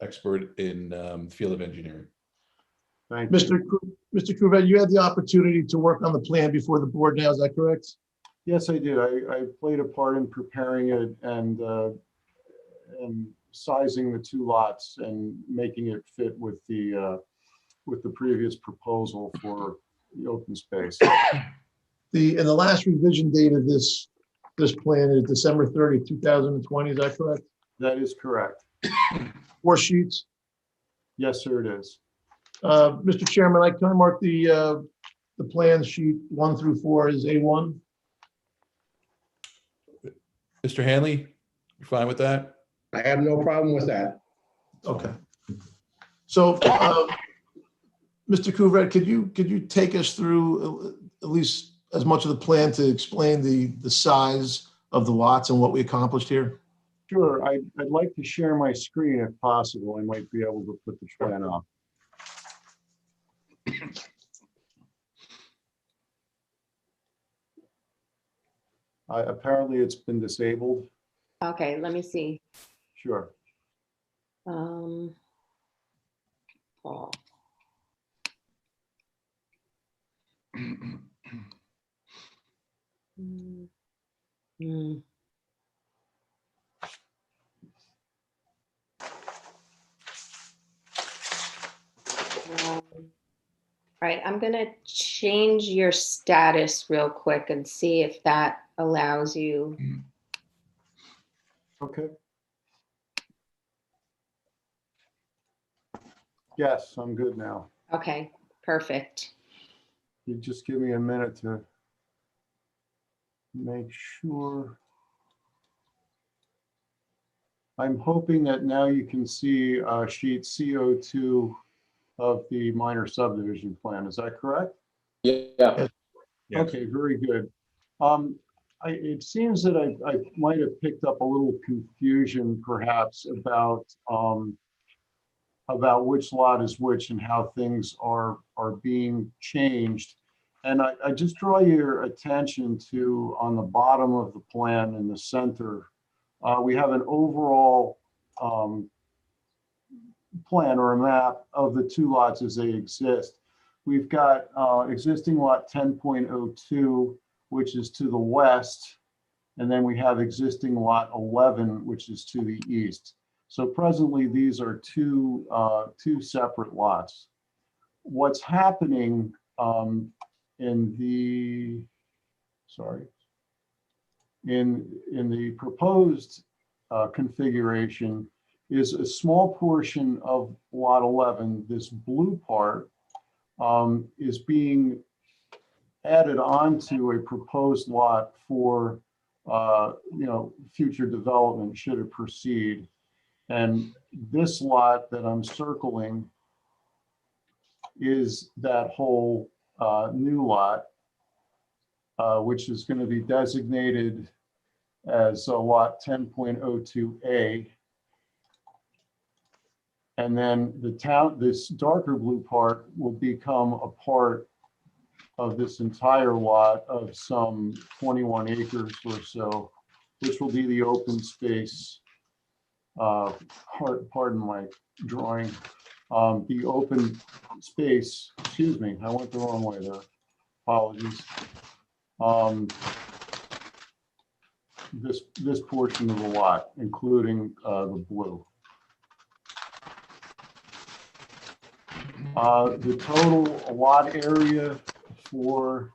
expert in the field of engineering. Thank you. Mr. Couvret, you had the opportunity to work on the plan before the board now, is that correct? Yes, I did. I played a part in preparing it and sizing the two lots and making it fit with the previous proposal for the open space. And the last revision date of this plan is December 30, 2020, is that correct? That is correct. 4 sheets. Yes, sir, it is. Mr. Chairman, can I mark the plan sheet 1 through 4 as A1? Mr. Hanley, you fine with that? I have no problem with that. Okay. So, Mr. Couvret, could you take us through at least as much of the plan to explain the size of the lots and what we accomplished here? Sure. I'd like to share my screen if possible. I might be able to put the plan up. Apparently it's been disabled. Okay, let me see. Sure. Paul. Mm, mm. Right, I'm gonna change your status real quick and see if that allows you. Okay. Yes, I'm good now. Okay, perfect. You just give me a minute to make sure. I'm hoping that now you can see sheet CO2 of the minor subdivision plan. Is that correct? Yeah. Yes. Okay, very good. It seems that I might have picked up a little confusion perhaps about which lot is which and how things are being changed. And I just draw your attention to on the bottom of the plan in the center, we have an overall plan or a map of the two lots as they exist. We've got existing lot 10.02, which is to the west, and then we have existing lot 11, which is to the east. So presently, these are two separate lots. What's happening in the proposed configuration is a small portion of lot 11. This blue part is being added onto a proposed lot for, future development should it proceed. And this lot that I'm circling is that whole new lot, which is going to be designated as lot 10.02A. And then this darker blue part will become a part of this entire lot of some 21 acres or so, which will be the open space. Pardon my drawing. The open space, excuse me, I went the wrong way there. Apologies. This portion of the lot, including the blue. The total lot area for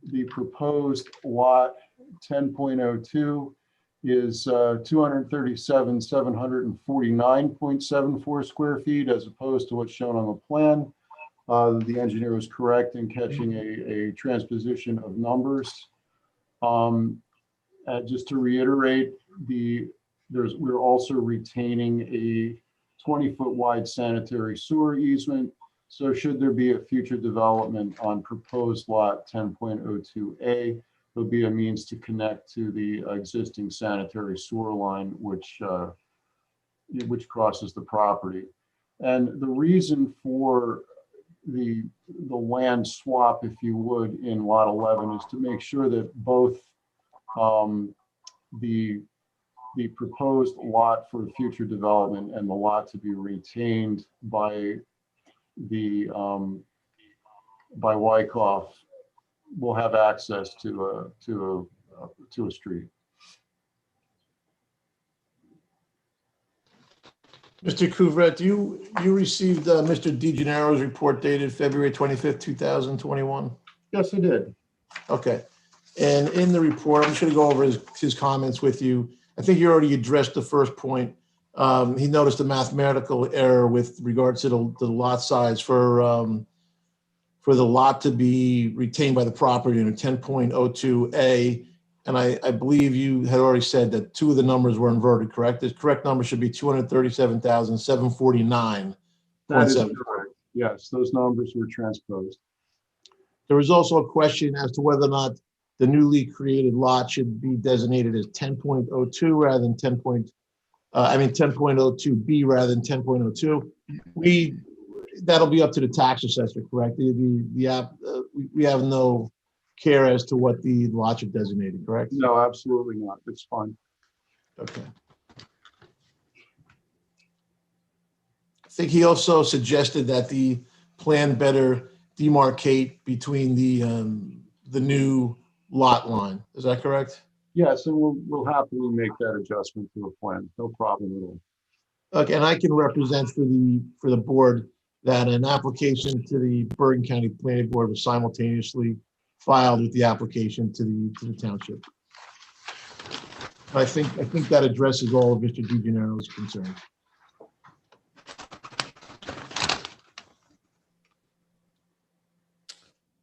the proposed lot 10.02 is 237,749.74 square feet, as opposed to what's shown on the plan. The engineer was correct in catching a transposition of numbers. Just to reiterate, we're also retaining a 20-foot wide sanitary sewer easement. So should there be a future development on proposed lot 10.02A, there'll be a means to connect to the existing sanitary sewer line, which crosses the property. And the reason for the land swap, if you would, in lot 11 is to make sure that both the proposed lot for future development and the lot to be retained by Wyckoff will have access to a street. Mr. Couvret, you received Mr. DeGennaro's report dated February 25th, 2021? Yes, I did. Okay. And in the report, I'm just going to go over his comments with you. I think you already addressed the first point. He noticed a mathematical error with regards to the lot size for the lot to be retained by the property in a 10.02A. And I believe you had already said that two of the numbers were inverted, correct? The correct number should be 237,749. That is correct. Yes, those numbers were transposed. There was also a question as to whether or not the newly created lot should be designated as 10.02 rather than 10.02B rather than 10.02. That'll be up to the tax assessor, correct? We have no care as to what the lots are designated, correct? No, absolutely not. It's fine. Okay. I think he also suggested that the plan better demarcate between the new lot line. Is that correct? Yes, and we'll happily make that adjustment to the plan. No problem at all. Okay, and I can represent for the board that an application to the Bergen County Planning Board was simultaneously filed with the application to the township. I think that addresses all of Mr. DeGennaro's concerns.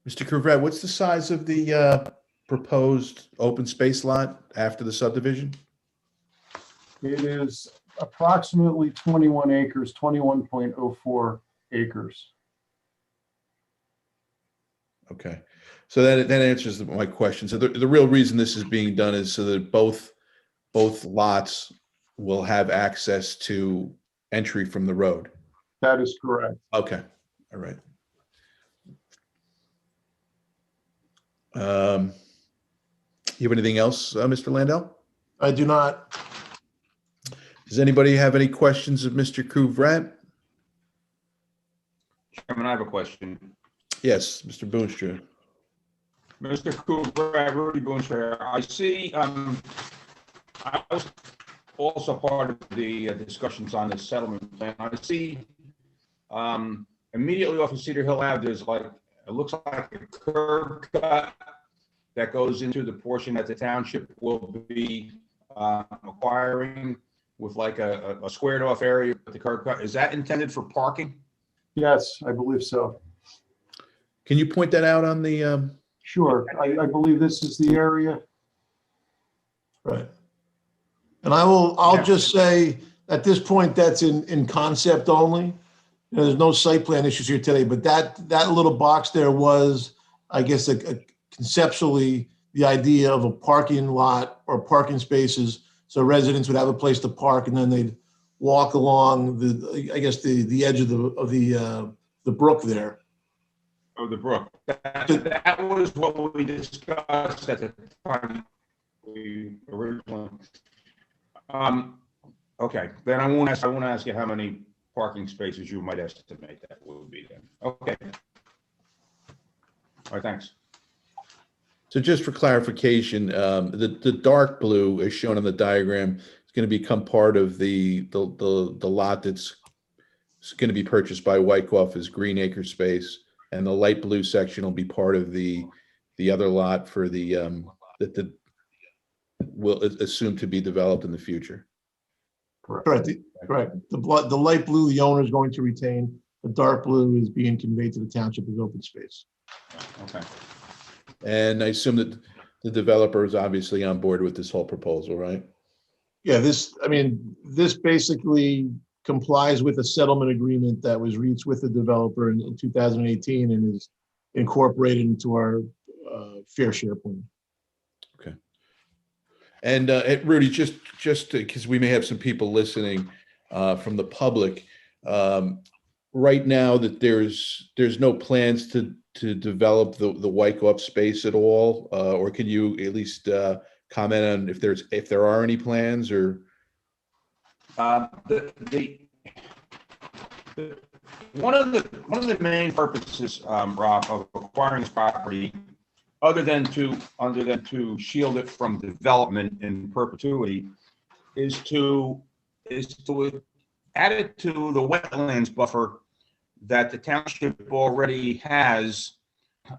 Mr. Couvret, what's the size of the proposed open space lot after the subdivision? It is approximately 21 acres, 21.04 acres. Okay, so that answers my question. So the real reason this is being done is so that both lots will have access to entry from the road. That is correct. Okay, all right. You have anything else, Mr. Landau? I do not. Does anybody have any questions of Mr. Couvret? Chairman, I have a question. Yes, Mr. Boonstra. Mr. Couvret, Rudy Boonstra. I see, I was also part of the discussions on the settlement plan. I see immediately off of Cedar Hill Ave, there's it looks like a curb cut that goes into the portion that the township will be acquiring with like a squared off area with the curb cut. Is that intended for parking? Yes, I believe so. Can you point that out on the, Sure, I believe this is the area. Right. And I'll Yeah. just say, at this point, that's in concept only. You know, there's no site plan issues here today, but that little box there was, I guess, conceptually, the idea of a parking lot or parking spaces, so residents would have a place to park, and then they'd walk along the edge of the brook there. Oh, the brook. That was what we discussed at the time we originally. Okay, then I won't ask you how many parking spaces you might estimate that would be then. Okay. All right, thanks. so just for clarification, the dark blue is shown on the diagram is going to become part of the lot that's going to be purchased by Wyckoff as Green Acre space, and the light blue section will be part of the other lot for that will assume to be developed in the future. Correct. Correct. The light blue, the owner is going to retain. The dark blue is being conveyed to the township as open space. Okay. And I assume that the developer is obviously on board with this whole proposal, right? Yeah, this basically complies with a settlement agreement that was reached with the developer in 2018 and is incorporated into our fair share plan. Okay. And Rudy, just because we may have some people listening from the public, right now that there's no plans to develop the Wyckoff space at all, or can you at least comment on if there are any plans or? One of the main purposes, Rob, of acquiring this property, other than to shield it from development in perpetuity, is to add it to the wetlands buffer that the township already has,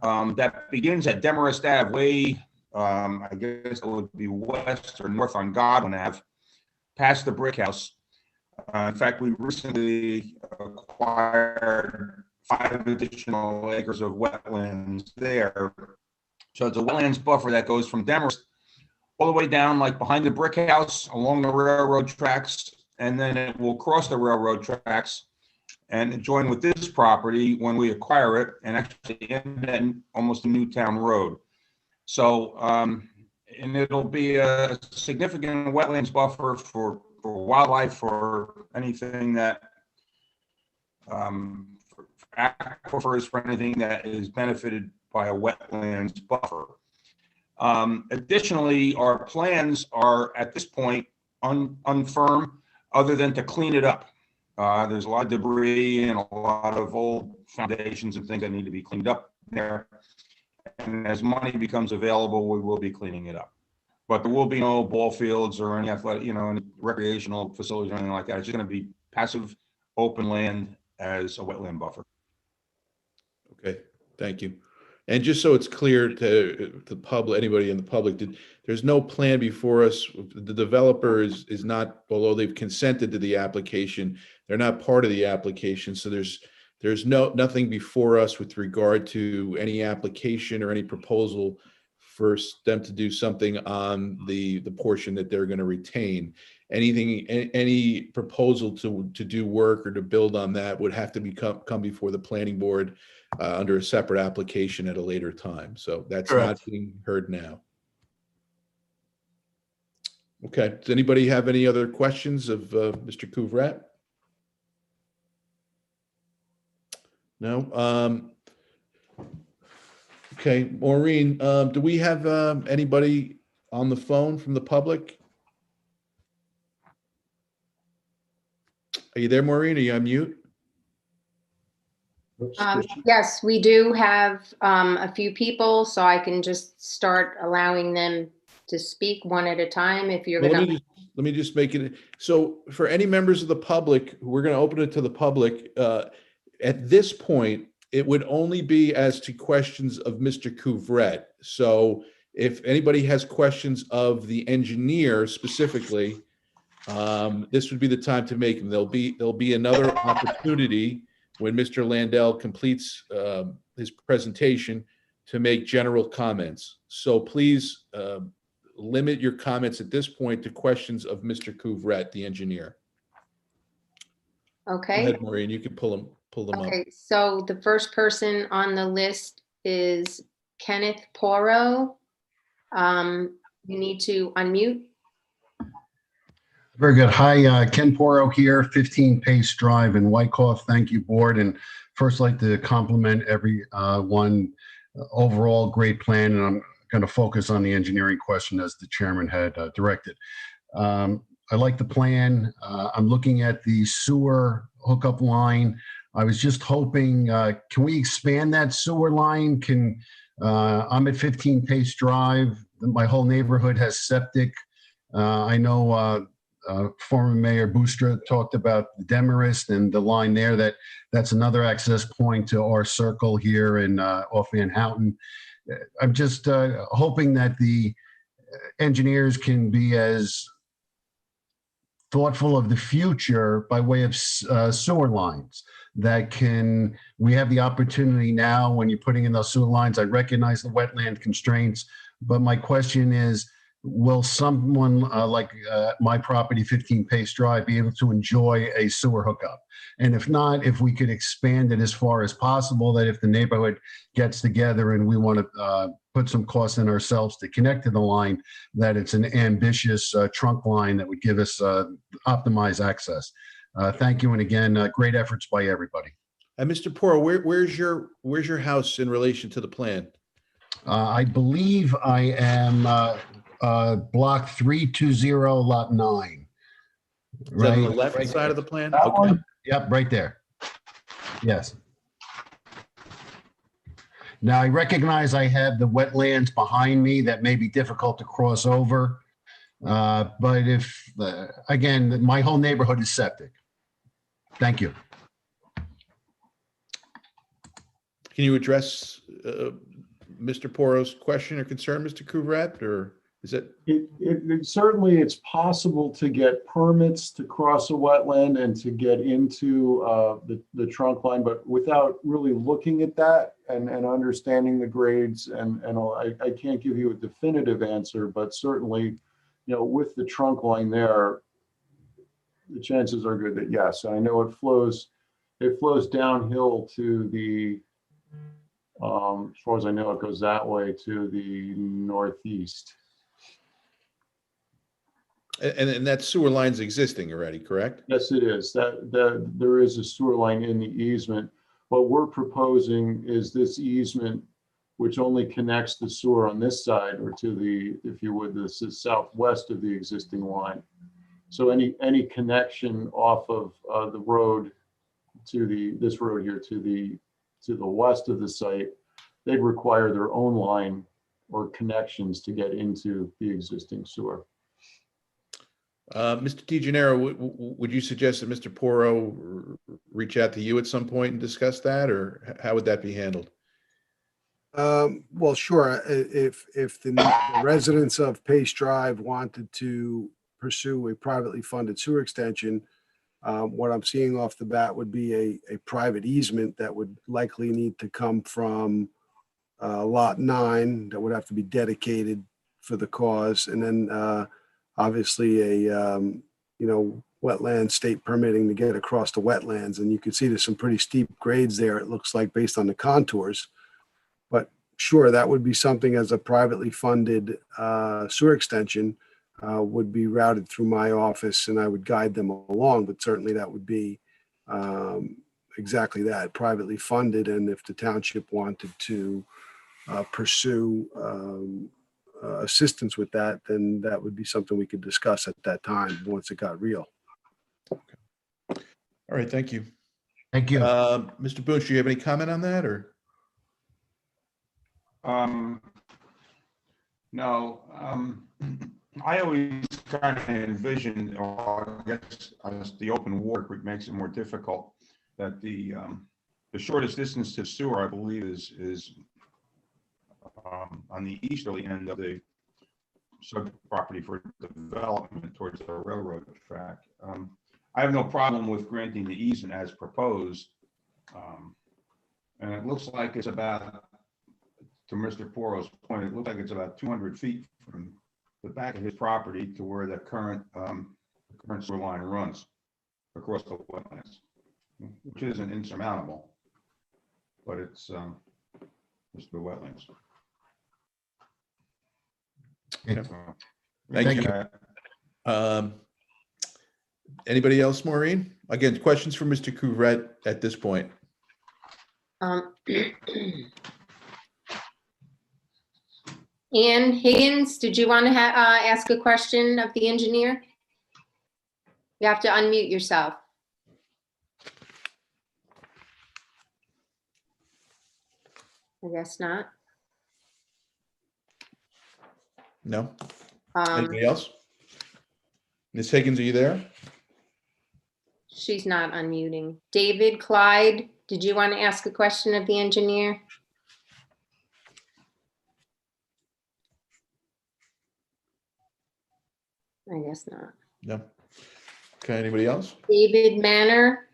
that begins at Demarest Ave, way, I guess it would be west or north on Godwin Ave, past the brick house. In fact, we recently acquired 5 additional acres of wetlands there. So it's a wetlands buffer that goes from Demarest all the way down, like behind the brick house, along the railroad tracks, and then it will cross the railroad tracks and join with this property when we acquire it, and actually end at almost a new town road. So, and it'll be a significant wetlands buffer for wildlife, for anything that, for aquifers, for anything that is benefited by a wetlands buffer. Additionally, our plans are at this point unfirm, other than to clean it up. There's a lot of debris and a lot of old foundations and things that need to be cleaned up there. And as money becomes available, we will be cleaning it up. But there will be no ball fields or any athletic, any recreational facilities or anything like that. It's just going to be passive open land as a wetland buffer. Okay, thank you. And just so it's clear to the public, anybody in the public, there's no plan before us. The developer is not, although they've consented to the application, they're not part of the application. So there's nothing before us with regard to any application or any proposal for them to do something on the portion that they're going to retain. Any proposal to do work or to build on that would have to come before the planning board under a separate application at a later time. So that's Correct. not being heard now. Okay. Does anybody have any other questions of Mr. Couvret? No. Okay, Maureen, do we have anybody on the phone from the public? Are you there, Maureen? Are you on mute? Yes, we do have a few people, so I can just start allowing them to speak one at a time if you're Well, going to. let me just make it. So for any members of the public, we're going to open it to the public. At this point, it would only be as to questions of Mr. Couvret. So if anybody has questions of the engineer specifically, this would be the time to make them. There'll be another opportunity when Mr. Landell completes his presentation to make general comments. So please limit your comments at this point to questions of Mr. Couvret, the engineer. Go Okay. ahead, Maureen, you can pull them up. Okay, so the first person on the list is Kenneth Poro. You need to unmute. Very good. Hi, Ken Poro here, 15 Pace Drive in Wyckoff. Thank you, board. And first, I'd like to compliment everyone. Overall, great plan. And I'm going to focus on the engineering question as the chairman had directed. I like the plan. I'm looking at the sewer hookup line. I was just hoping, can we expand that sewer line? I'm at 15 Pace Drive. My whole neighborhood has septic. I know former Mayor Boostra talked about the Demarest and the line there. That's another access point to our circle here in off Van Houten. I'm just hoping that the engineers can be as thoughtful of the future by way of sewer lines we have the opportunity now when you're putting in those sewer lines. I recognize the wetland constraints, but my question is, will someone like my property, 15 Pace Drive, be able to enjoy a sewer hookup? And if not, if we could expand it as far as possible, that if the neighborhood gets together and we want to put some costs in ourselves to connect to the line, that it's an ambitious trunk line that would give us optimized access. Thank you. And again, great efforts by everybody. Mr. Poro, where's your house in relation to the plan? I believe I am block 320, lot 9. Is that on the left side of the plan? That Okay. one? Yep, right there. Yes. Now, I recognize I have the wetlands behind me that may be difficult to cross over. But if, again, my whole neighborhood is septic. Thank you. Can you address Mr. Poro's question or concern, Mr. Couvret, or is it? Certainly, it's possible to get permits to cross a wetland and to get into the trunk line, but without really looking at that and understanding the grades and all, I can't give you a definitive answer, but certainly, with the trunk line there, the chances are good that yes. I know it flows downhill to the, as far as I know, it goes that way to the northeast. And that sewer line's existing already, correct? Yes, it is. That there is a sewer line in the easement. What we're proposing is this easement, which only connects the sewer on this side, or to the, if you would, this is southwest of the existing line. So any connection off of the road to this road here to the west of the site, they'd require their own line or connections to get into the existing sewer. Mr. DeGennaro, would you suggest that Mr. Poro reach out to you at some point and discuss that, or how would that be handled? Well, sure. If the residents of Pace Drive wanted to pursue a privately funded sewer extension, what I'm seeing off the bat would be a private easement that would likely need to come from lot 9 that would have to be dedicated for the cause. And then obviously a, wetland state permitting to get across the wetlands. And you can see there's some pretty steep grades there, it looks like, based on the contours. But sure, that would be something as a privately funded sewer extension would be routed through my office, and I would guide them along. But certainly that would be exactly that, privately funded. And if the township wanted to pursue assistance with that, then that would be something we could discuss at that time once it got real. Okay. All right, thank you. Thank you. Mr. Bunch, do you have any comment on that, or? No. I always kind of envisioned, or I guess the open water makes it more difficult, that the shortest distance to sewer, I believe, is on the easterly end of the subject property for development towards the railroad track. I have no problem with granting the easement as proposed. And it looks like it's about, to Mr. Poro's point, it looks like it's about 200 feet from the back of his property to where the current sewer line runs across the wetlands, which isn't insurmountable, but it's the wetlands. Okay. So, Thank you. Anybody else, Maureen? Again, questions for Mr. Couvret at this point? Ann Higgins, did you want to ask a question of the engineer? You have to unmute yourself. I guess not. No? Anybody else? Ms. Higgins, are you there? She's not unmuting. David, Clyde, did you want to ask a question of the engineer? I guess not. No. Okay, anybody else? David Manor,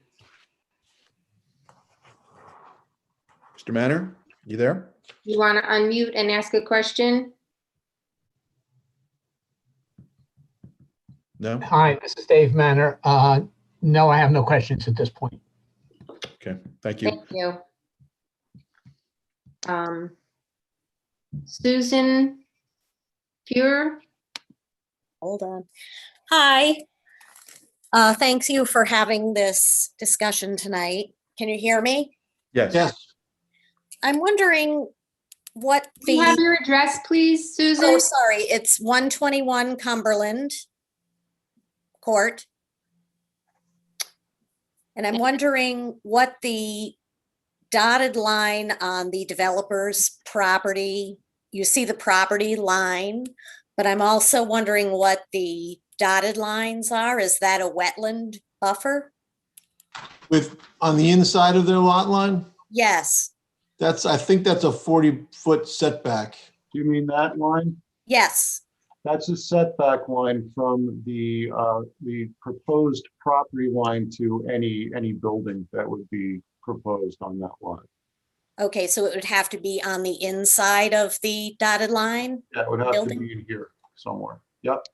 Mr. Manor, you there? you want to unmute and ask a question? No? Hi, this is Dave Manor. No, I have no questions at this point. Okay, thank you. Thank you. Susan Fuhr, Hold on. Hi. Thanks you for having this discussion tonight. Can you hear me? Yes. Yes. I'm wondering what do you have the, your address, please, Susan? oh, sorry, it's 121 Cumberland Court. And I'm wondering what the dotted line on the developer's property, you see the property line, but I'm also wondering what the dotted lines are. Is that a wetland buffer? On the inside of their lot line? Yes, I think that's a 40-foot setback. Do you mean that line? yes. That's a setback line from the proposed property line to any building that would be proposed on that line. Okay, so it would have to be on the inside of the dotted line? That would have to Building? be in here somewhere. Yep,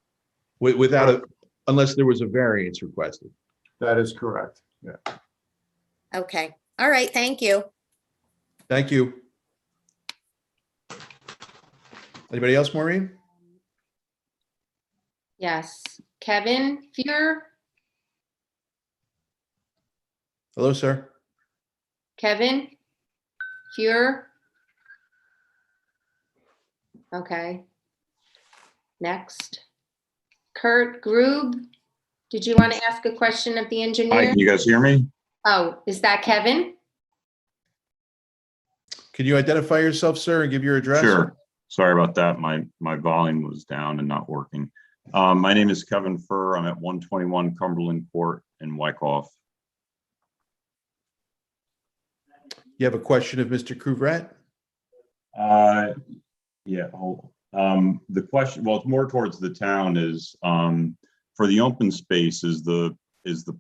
Unless there was a variance requested. that is correct. Yeah. Okay, all right, thank you. Thank you. Anybody else, Maureen? Yes. Kevin Fuhr, Hello, sir. Kevin Fuhr. Okay. Next. Kurt Grube, did you want to ask a question of the Hi, engineer? can you guys hear me? Oh, is that Kevin? Can you identify yourself, sir, and give your address? Sure. Sorry about that. My volume was down and not working. My name is Kevin Furr. I'm at 121 Cumberland Court in Wyckoff. You have a question of Mr. Couvret? Yeah, the question, well, it's more towards the town is, for the open space, is the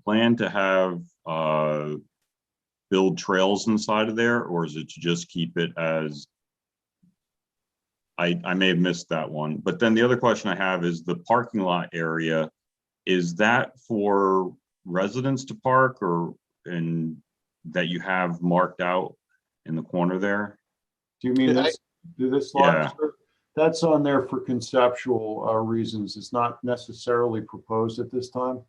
plan to have, build trails inside of there, or is it to just keep it as, I may have missed that one, but then the other question I have is the parking lot area, is that for residents to park or, and that you have marked out in the corner there? Do you mean this lot? Yeah. Sir? That's on there for conceptual reasons. It's not necessarily proposed at this time.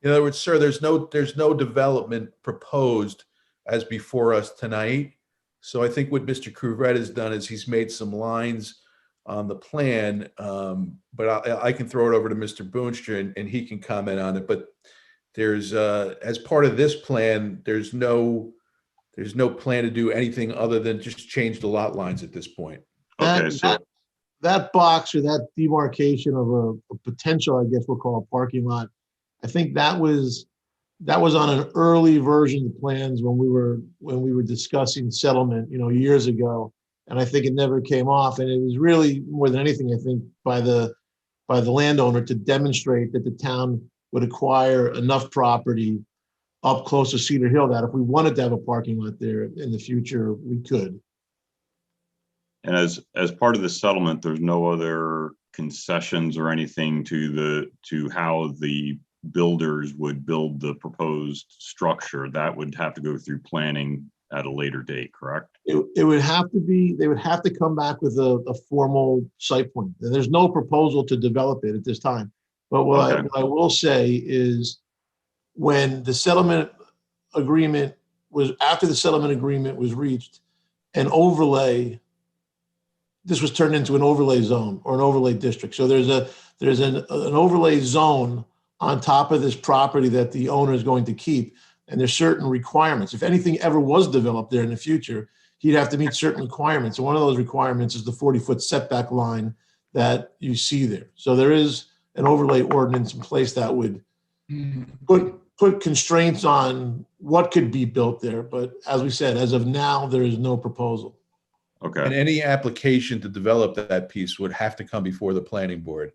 In other words, sir, there's no development proposed as before us tonight. So I think what Mr. Couvret has done is he's made some lines on the plan, but I can throw it over to Mr. Boonstra and he can comment on it. But there's, as part of this plan, there's no plan to do anything other than just change the lot lines at this point. Okay, so That box or that demarcation of a potential, I guess we'll call a parking lot, I think that was on an early version of the plans when we were discussing settlement, years ago. And I think it never came off. And it was really more than anything, I think, by the landowner to demonstrate that the town would acquire enough property up close to Cedar Hill that if we wanted to have a parking lot there in the future, we could. And as part of the settlement, there's no other concessions or anything to how the builders would build the proposed structure. That would have to go through planning at a later date, correct? It would have to be, they would have to come back with a formal site plan. There's no proposal to develop it at this time. But what I will say is when the settlement agreement was, after the settlement agreement was reached, an overlay, this was turned into an overlay zone or an overlay district. So there's an overlay zone on top of this property that the owner is going to keep. And there's certain requirements. If anything ever was developed there in the future, he'd have to meet certain requirements. And one of those requirements is the 40-foot setback line that you see there. So there is an overlay ordinance in place that would put constraints on what could be built there. But as we said, as of now, there is no proposal. Okay. And any application to develop that piece would have to come before the planning board.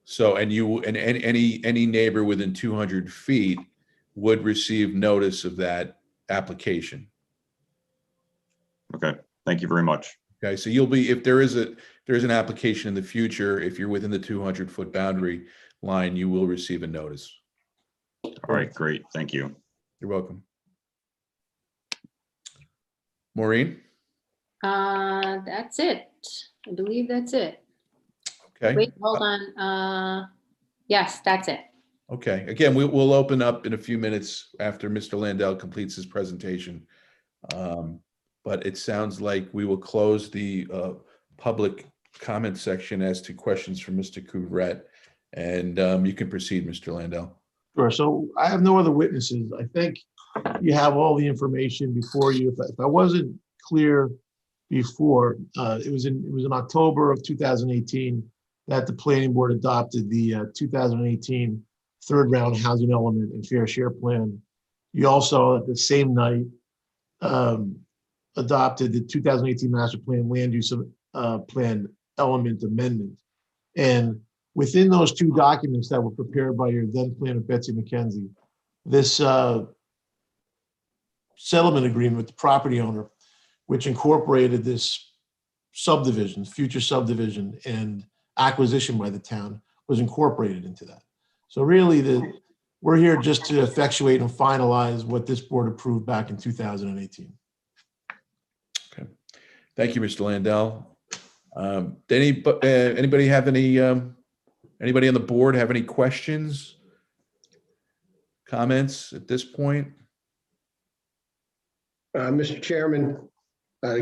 So, and any neighbor within 200 feet would receive notice of that application. Okay, thank you very much. Okay, so you'll be, if there's an application in the future, if you're within the 200-foot boundary line, you will receive a notice. All right, great, thank you. You're welcome. Maureen? That's it. I believe that's it. Okay. Wait, hold on. Yes, that's it. Okay, again, we'll open up in a few minutes after Mr. Landell completes his presentation. But it sounds like we will close the public comment section as to questions from Mr. Couvret. And you can proceed, Mr. Landell. Sure. So I have no other witnesses. I think you have all the information before you. If I wasn't clear before, it was in October of 2018 that the planning board adopted the 2018 third round housing element and fair share plan. You also at the same night adopted the 2018 master plan land use plan element amendment. And within those two documents that were prepared by your then planner, Betsy McKenzie, this settlement agreement with the property owner, which incorporated this subdivision, future subdivision and acquisition by the town, was incorporated into that. So really we're here just to effectuate and finalize what this board approved back in 2018. Okay. Thank you, Mr. Landell. Anybody have anybody on the board have any questions, comments at this point? Mr. Chairman,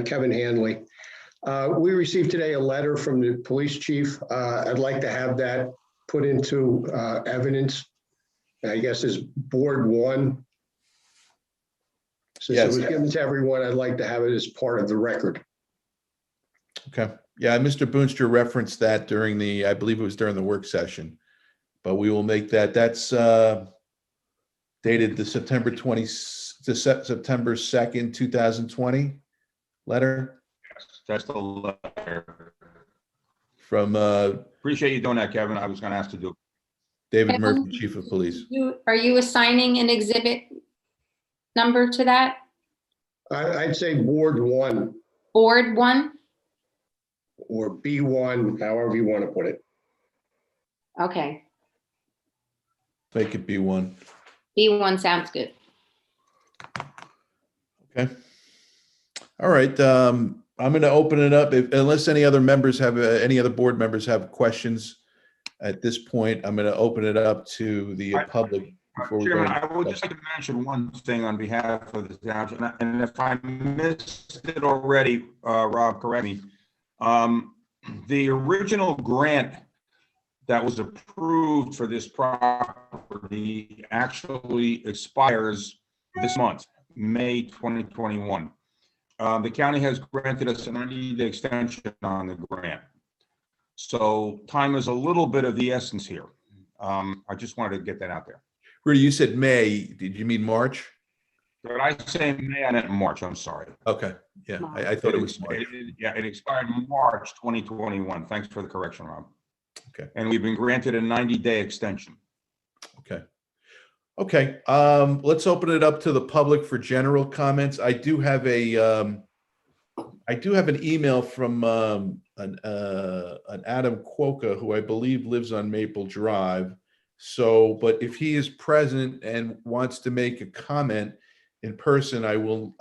Kevin Hanley. We received today a letter from the police chief. I'd like to have that put into evidence. I guess is board one. Since Yes. it was given to everyone, I'd like to have it as part of the record. Okay. Yeah, Mr. Boonstra referenced that during the, I believe it was during the work session, but we will make that. That's dated the September 2nd, 2020 letter. That's the letter. From Appreciate you doing that, Kevin. I was going to ask to do. David Kevin, Murphy, Chief of Police. Are you assigning an exhibit number to that? I'd say board one Board one? or B1, however you want to put it. Okay, Make it B1. B1 sounds good. Okay. All right. I'm going to open it up. Unless any other members have, any other board members have questions at this point, I'm going to open it up to the public. Before we Chairman, go. I would just like to mention one thing on behalf of the township, and if I missed it already, Rob, correct me. The original grant that was approved for this property actually expires this month, May 2021. The county has granted us a 90-day extension on the grant. So time is a little bit of the essence here. I just wanted to get that out there. Rudy, you said May. Did you mean March? Did I say May? I meant March, I'm sorry. Okay, yeah, I thought it was March. Yeah, it expired March 2021. Thanks for the correction, Rob. Okay. And we've been granted a 90-day extension. Okay. Okay, let's open it up to the public for general comments. I do have an email from an Adam Quokka, who I believe lives on Maple Drive. So, but if he is present and wants to make a comment in person, I will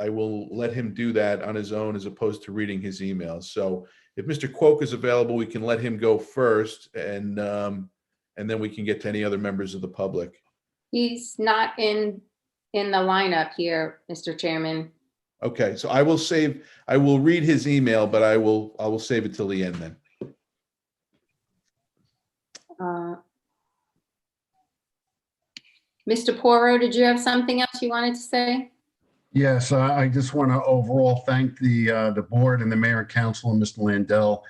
let him do that on his own as opposed to reading his email. So if Mr. Quokka is available, we can let him go first, and then we can get to any other members of the public. He's not in the lineup here, Mr. Chairman. Okay, so I will read his email, but I will save it till the end then. Mr. Porro, did you have something else you wanted to say? Yes, I just want to overall thank the board and the mayor and council and Mr. Landell.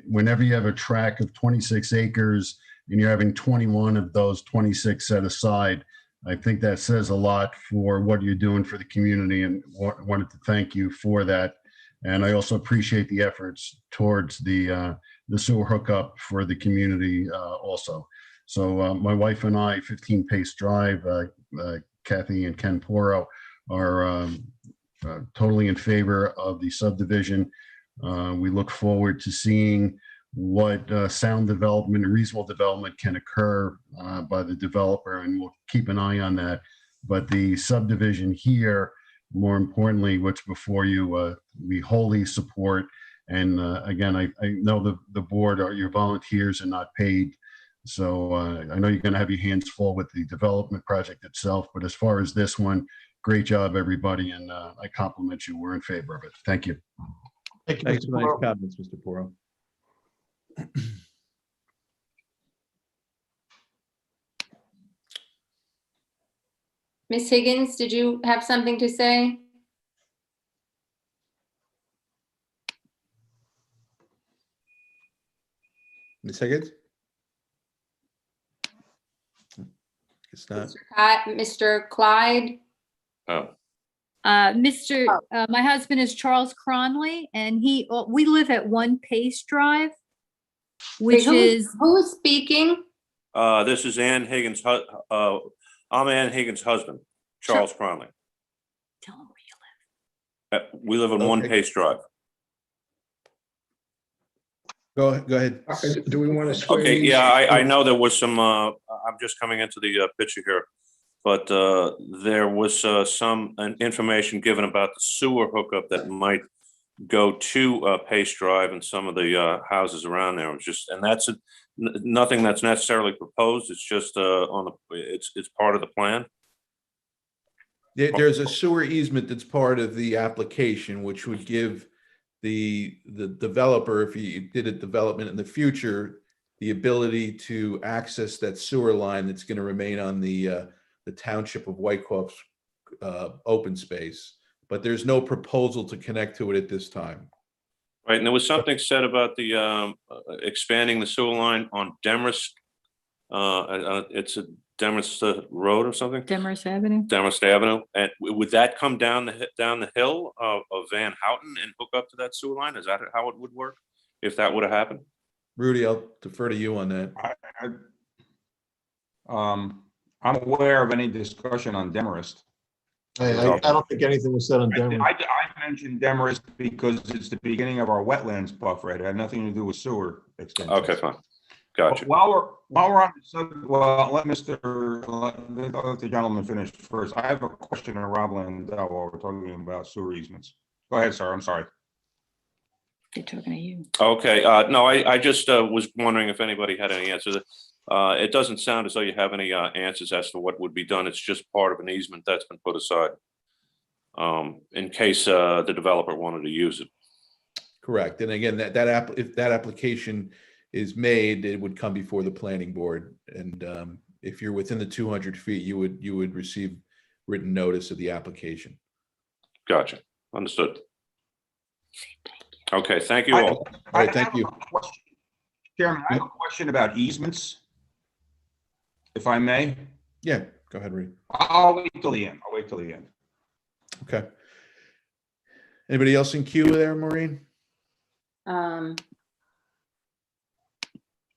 Whenever you have a tract of 26 acres and you're having 21 of those 26 set aside, I think that says a lot for what you're doing for the community, and wanted to thank you for that. And I also appreciate the efforts towards the sewer hookup for the community also. So my wife and I, 15 Pace Drive, Kathy and Ken Poro, are totally in favor of the subdivision. We look forward to seeing what sound development and reasonable development can occur by the developer, and we'll keep an eye on that. But the subdivision here, more importantly, what's before you, we wholly support. And again, I know the board are your volunteers and not paid. So I know you're going to have your hands full with the development project itself. But as far as this one, great job, everybody. And I compliment you. We're in favor of it. Thank you. Thank you, Thanks Mr. for nice Porro. comments, Mr. Porro. Ms. Higgins, did you have something to say? Ms. Higgins? It's not. Mr. Clyde? Oh, My husband is Charles Cronley, and we live at 1 Pace Drive, which Wait, who's speaking? This is Ann Higgins. I'm Ann Higgins' husband, Charles Cronley. Tell him where you live. We live on 1 Pace Drive. Go ahead. Do we want to swear? Okay, in? yeah, I know there was some, I'm just coming into the picture here, but there was some information given about the sewer hookup that might go to Pace Drive and some of the houses around there. It was just, and that's nothing that's necessarily proposed. It's just it's part of the plan. There's a sewer easement that's part of the application, which would give the developer, if he did a development in the future, the ability to access that sewer line that's going to remain on the township of Whitecroft's open space. But there's no proposal to connect to it at this time. Right, and there was something said about the expanding the sewer line on Demarest. It's a Demarest Road or something? Demarest Avenue. Demarest Avenue, and would that come down the hill of Van Houten and hook up to that sewer line? Is that how it would work if that would have happened? Rudy, I'll defer to you on that. I'm aware of any discussion on Demarest. I don't think anything was said on Demarest. I mentioned Demarest because it's the beginning of our wetlands buffer. It had nothing to do with sewer extension. Okay, fine. Gotcha. While we're on the subject, well, let the gentleman finish first. I have a question to Rob Landell while we're talking about sewer easements. Go ahead, sir. I'm sorry. They're talking to you. Okay, no, I just was wondering if anybody had any answers. It doesn't sound as though you have any answers as to what would be done. It's just part of an easement that's been put aside in case the developer wanted to use it. Correct. And again, if that application is made, it would come before the planning board. And if you're within the 200 feet, you would receive written notice of the application. Gotcha. Understood. Okay, thank you all. All right, thank you. Chairman, I have a question about easements, if I may. Yeah, go ahead, Reed. I'll wait till the end. Okay. Anybody else in queue there, Maureen?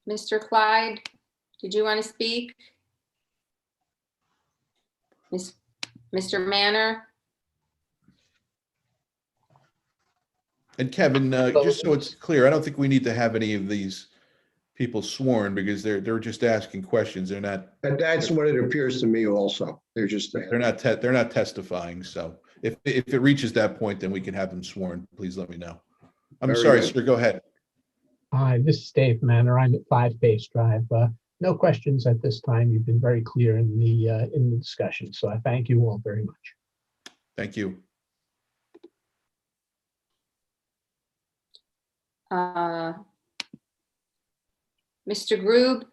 Mr. Clyde, did you want to speak? Mr. Manor? And Kevin, just so it's clear, I don't think we need to have any of these people sworn because they're just asking questions. They're not. That's what it appears to me also. They're just. They're not testifying. So if it reaches that point, then we can have them sworn. Please let me know. I'm Very sorry, good. sir. Go ahead. Hi, this is Dave Manor. I'm at 5 Base Drive. No questions at this time. You've been very clear in the discussion, so I thank you all very much. Thank you. Mr. Grube?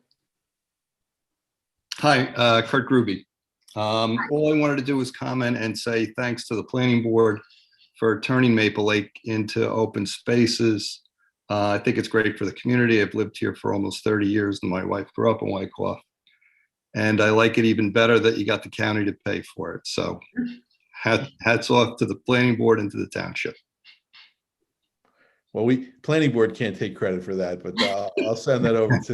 Hi, Kurt Gruby. All I wanted to do was comment and say thanks to the planning board for turning Maple Lake into open spaces. I think it's great for the community. I've lived here for almost 30 years and my wife grew up in Wyckoff. And I like it even better that you got the county to pay for it. So hats off to the planning board and to the township. Well, planning board can't take credit for that, but I'll send that over to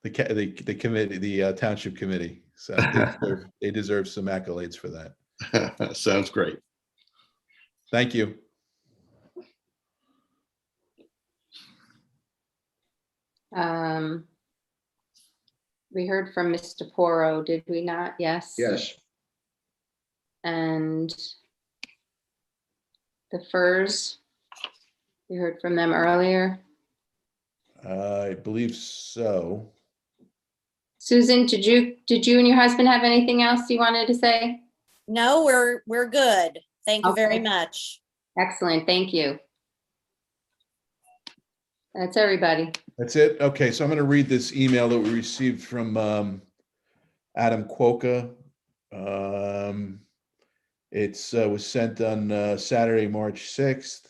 the committee, the township committee. So they deserve some accolades for that. Sounds great. Thank you. We heard from Mr. Porro, did we not? Yes. Yes. And the Furs, we heard from them earlier. I believe so. Susan, did you and your husband have anything else you wanted to say? No, we're good. Thank you very Okay. much. Excellent, thank you. That's everybody. That's it? Okay, so I'm going to read this email that we received from Adam Quokka. It was sent on Saturday, March 6th.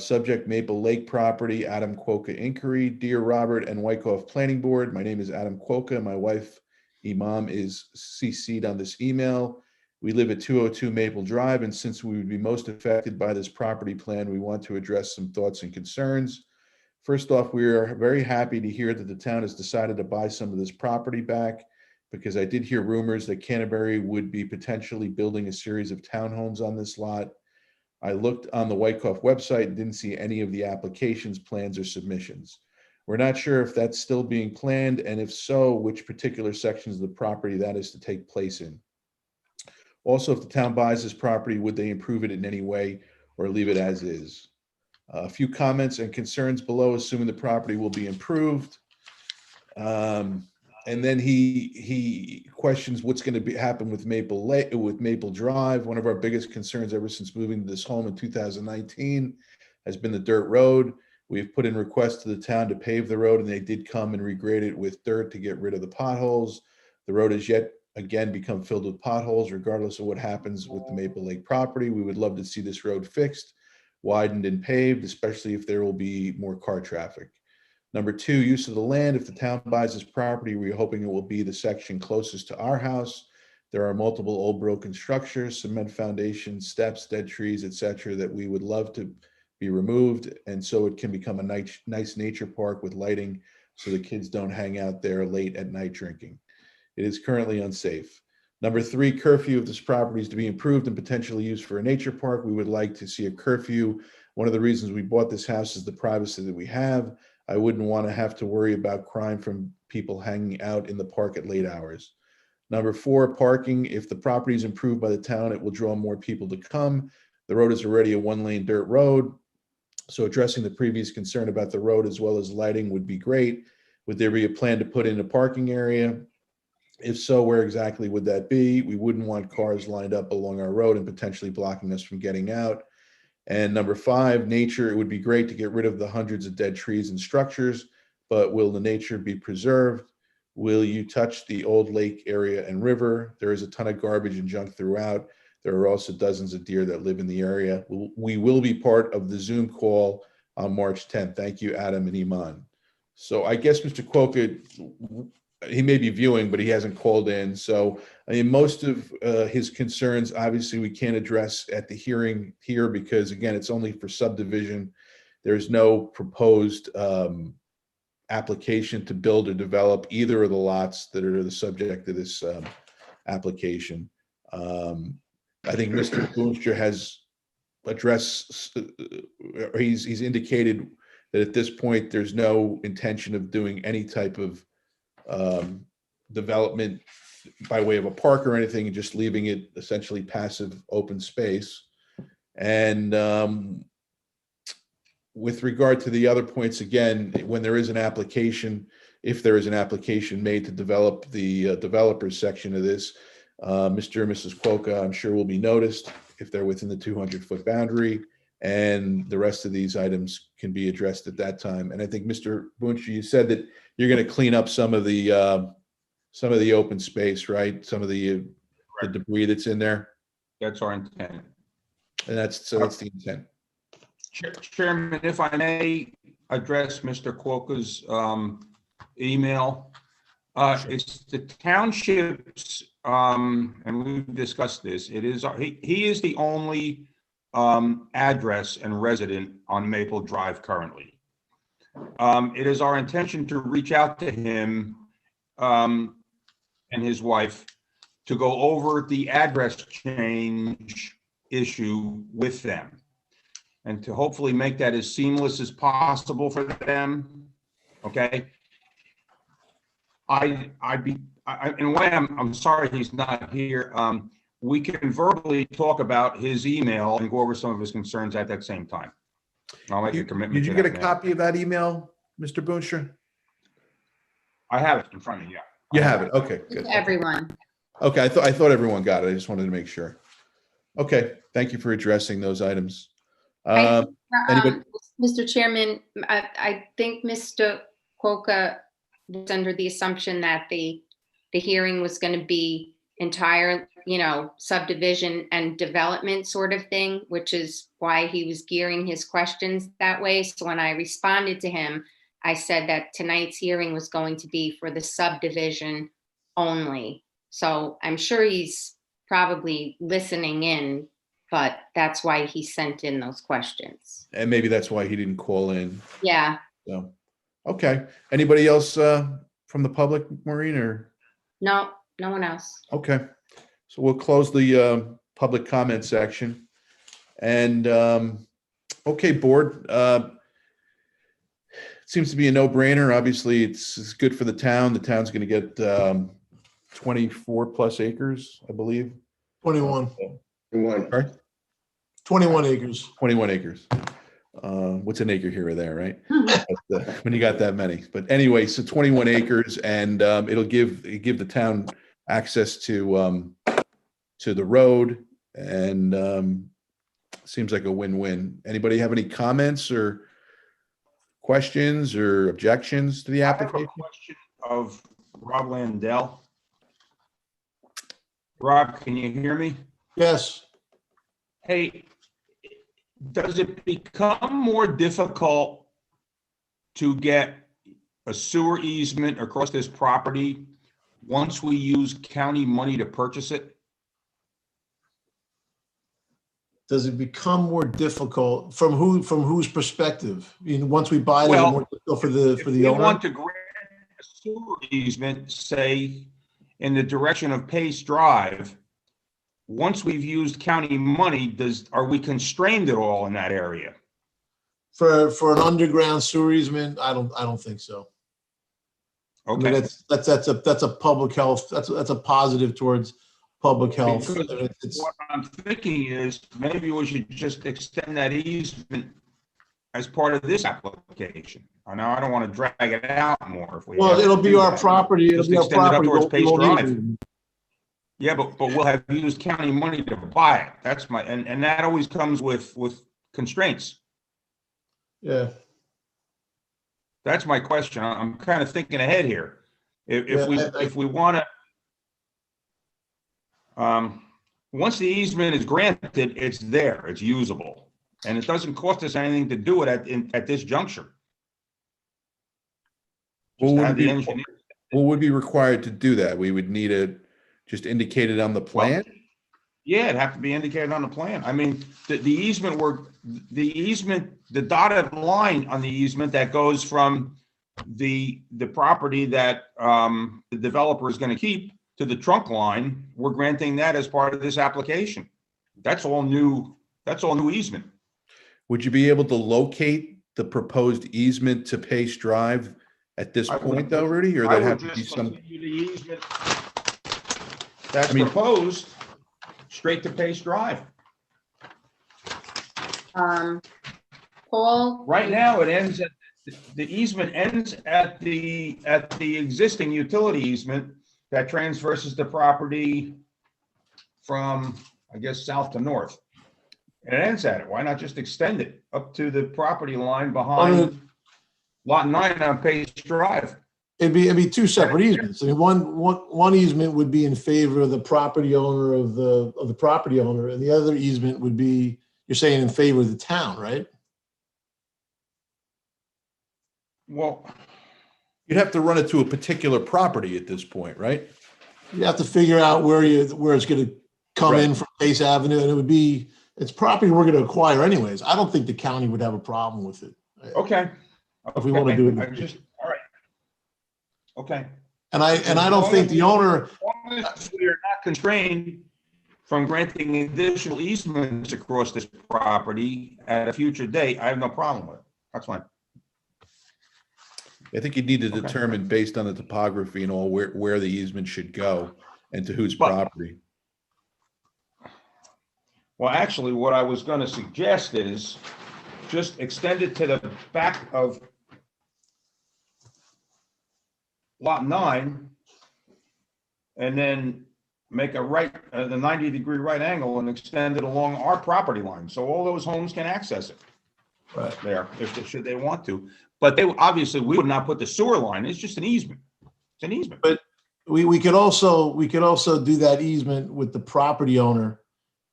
Subject Maple Lake property, Adam Quokka inquiry. Dear Robert and Wyckoff Planning Board, my name is Adam Quokka. My wife, Imam, is CC'd on this email. We live at 202 Maple Drive, and since we would be most affected by this property plan, we want to address some thoughts and concerns. First off, we are very happy to hear that the town has decided to buy some of this property back, because I did hear rumors that Canterbury would be potentially building a series of townhomes on this lot. I looked on the Wyckoff website and didn't see any of the applications, plans, or submissions. We're not sure if that's still being planned, and if so, which particular sections of the property that is to take place in. Also, if the town buys this property, would they improve it in any way or leave it as is? A few comments and concerns below, assuming the property will be improved. And then he questions what's going to happen with Maple Drive. One of our biggest concerns ever since moving to this home in 2019 has been the dirt road. We've put in requests to the town to pave the road, and they did come and regrade it with dirt to get rid of the potholes. The road has yet again become filled with potholes. Regardless of what happens with the Maple Lake property, we would love to see this road fixed, widened, and paved, especially if there will be more car traffic. Number two, use of the land. If the town buys this property, we're hoping it will be the section closest to our house. There are multiple old broken structures, cement foundations, steps, dead trees, etc., that we would love to be removed, and so it can become a nice nature park with lighting so the kids don't hang out there late at night drinking. It is currently unsafe. Number three, curfew. If this property is to be improved and potentially used for a nature park, we would like to see a curfew. One of the reasons we bought this house is the privacy that we have. I wouldn't want to have to worry about crime from people hanging out in the park at late hours. Number four, parking. If the property is improved by the town, it will draw more people to come. The road is already a one-lane dirt road, so addressing the previous concern about the road as well as lighting would be great. Would there be a plan to put in a parking area? If so, where exactly would that be? We wouldn't want cars lined up along our road and potentially blocking us from getting out. And number five, nature. It would be great to get rid of the hundreds of dead trees and structures, but will the nature be preserved? Will you touch the old lake area and river? There is a ton of garbage and junk throughout. There are also dozens of deer that live in the area. We will be part of the Zoom call on March 10th. Thank you, Adam and Iman. So I guess, Mr. Quokka, he may be viewing, but he hasn't called in. So, I mean, most of his concerns, obviously, we can't address at the hearing here because, again, it's only for subdivision. There's no proposed application to build or develop either of the lots that are the subject of this application. I think Mr. Boonstra has addressed, or he's indicated that at this point, there's no intention of doing any type of development by way of a park or anything, and just leaving it essentially passive open space. And with regard to the other points, again, when there is an application, if there is an application made to develop the developers section of this, Mr. and Mrs. Quokka, I'm sure will be noticed if they're within the 200-foot boundary, and the rest of these items can be addressed at that time. And I think, Mr. Boonstra, you said that you're going to clean up some of the open space, right? Some of the debris that's in there. That's our intent. And that's the intent. Chairman, if I may address Mr. Quokka's email. It's the township's, and we've discussed this, it is, he is the only address and resident on Maple Drive currently. It is our intention to reach out to him and his wife to go over the address change issue with them, and to hopefully make that as seamless as possible for them. Okay. In a way, I'm sorry he's not here. We can verbally talk about his email and go over some of his concerns at that same time. I'll make a commitment. Did you get a copy of that email, Mr. Boonstra? I have it in front of you. You have it. Okay, good. Everyone. Okay, I thought everyone got it. I just wanted to make sure. Okay, thank you for addressing those items. Anybody? Mr. Chairman, I think Mr. Quokka was under the assumption that the hearing was going to be entire, subdivision and development sort of thing, which is why he was gearing his questions that way. So when I responded to him, I said that tonight's hearing was going to be for the subdivision only. So I'm sure he's probably listening in, but that's why he sent in those questions. And maybe that's why he didn't call in. Yeah. So, okay. Anybody else from the public, Maureen, or? No one else. Okay. So we'll close the public comment section. And, okay, board, it seems to be a no-brainer. Obviously, it's good for the town. The town's going to get 24 plus acres, I believe. 21. 21 acres. 21 acres. What's an acre here or there, right? But, when you got that many. But anyway, so 21 acres, and it'll give the town access to the road, and seems like a win-win. Anybody have any comments or questions or objections to the application? I have a question of Rob Landell. Rob, can you hear me? Yes. Hey, does it become more difficult to get a sewer easement across this property once we use county money to purchase it? Does it become more difficult from whose perspective? Once we buy it, is it more difficult for the if we owner? want to grant a sewer easement, say, in the direction of Pace Drive, once we've used county money, are we constrained at all in that area? For an underground sewer easement, I don't think so. Okay. I mean, that's a public health. That's a positive towards public health. Because what I'm thinking is maybe we should just extend that easement as part of this application. I know I don't want to drag it out more. If we It'll be our property. It'll be our property. Towards Pace We won't Drive. need it. Yeah, but we'll have used county money to buy it. That's and that always comes with constraints. Yeah. That's my question. I'm kind of thinking ahead here. If we want to, once the easement is granted, it's there, it's usable, and it doesn't cost us anything to do it at this juncture. Well, Just have the engineer what would be required to do that? We would need it just indicated on the plan? Yeah, it'd have to be indicated on the plan. I mean, the easement the dotted line on the easement that goes from the property that the developer is going to keep to the trunk line, we're granting that as part of this application. That's all new easement. Would you be able to locate the proposed easement to Pace Drive at this point though, Rudy, or I that would have to be just some? continue the easement that's proposed straight to Pace Drive. Paul? Right now, it ends at, the easement ends at the existing utility easement that transverses the property from, I guess, south to north. And it ends at it. Why not just extend it up to the property line behind lot 9 on Pace Drive? It'd be two separate easements. I mean, one easement would be in favor of the property owner of the property owner, and the other easement would be, you're saying, in favor of the town, right? Well, you'd have to run it to a particular property at this point, right? You have to figure out where it's going to come in from Pace Avenue, and it's property we're going to acquire anyways. I don't think the county would have a problem with it. Okay. If we want to do it. All right. Okay. And I don't think the owner. As long as we are not constrained from granting additional easements across this property at a future date, I have no problem with it. That's fine. I think you need to determine based on the topography and all where the easement should go and to whose property. Well, actually, what I was going to suggest is just extend it to the back of lot 9 and then make the 90-degree right angle and extend it along our property line. So all those homes can access it there should they want to. But obviously we would not put the sewer line. It's just an easement. It's an easement. But we could also do that easement with the property owner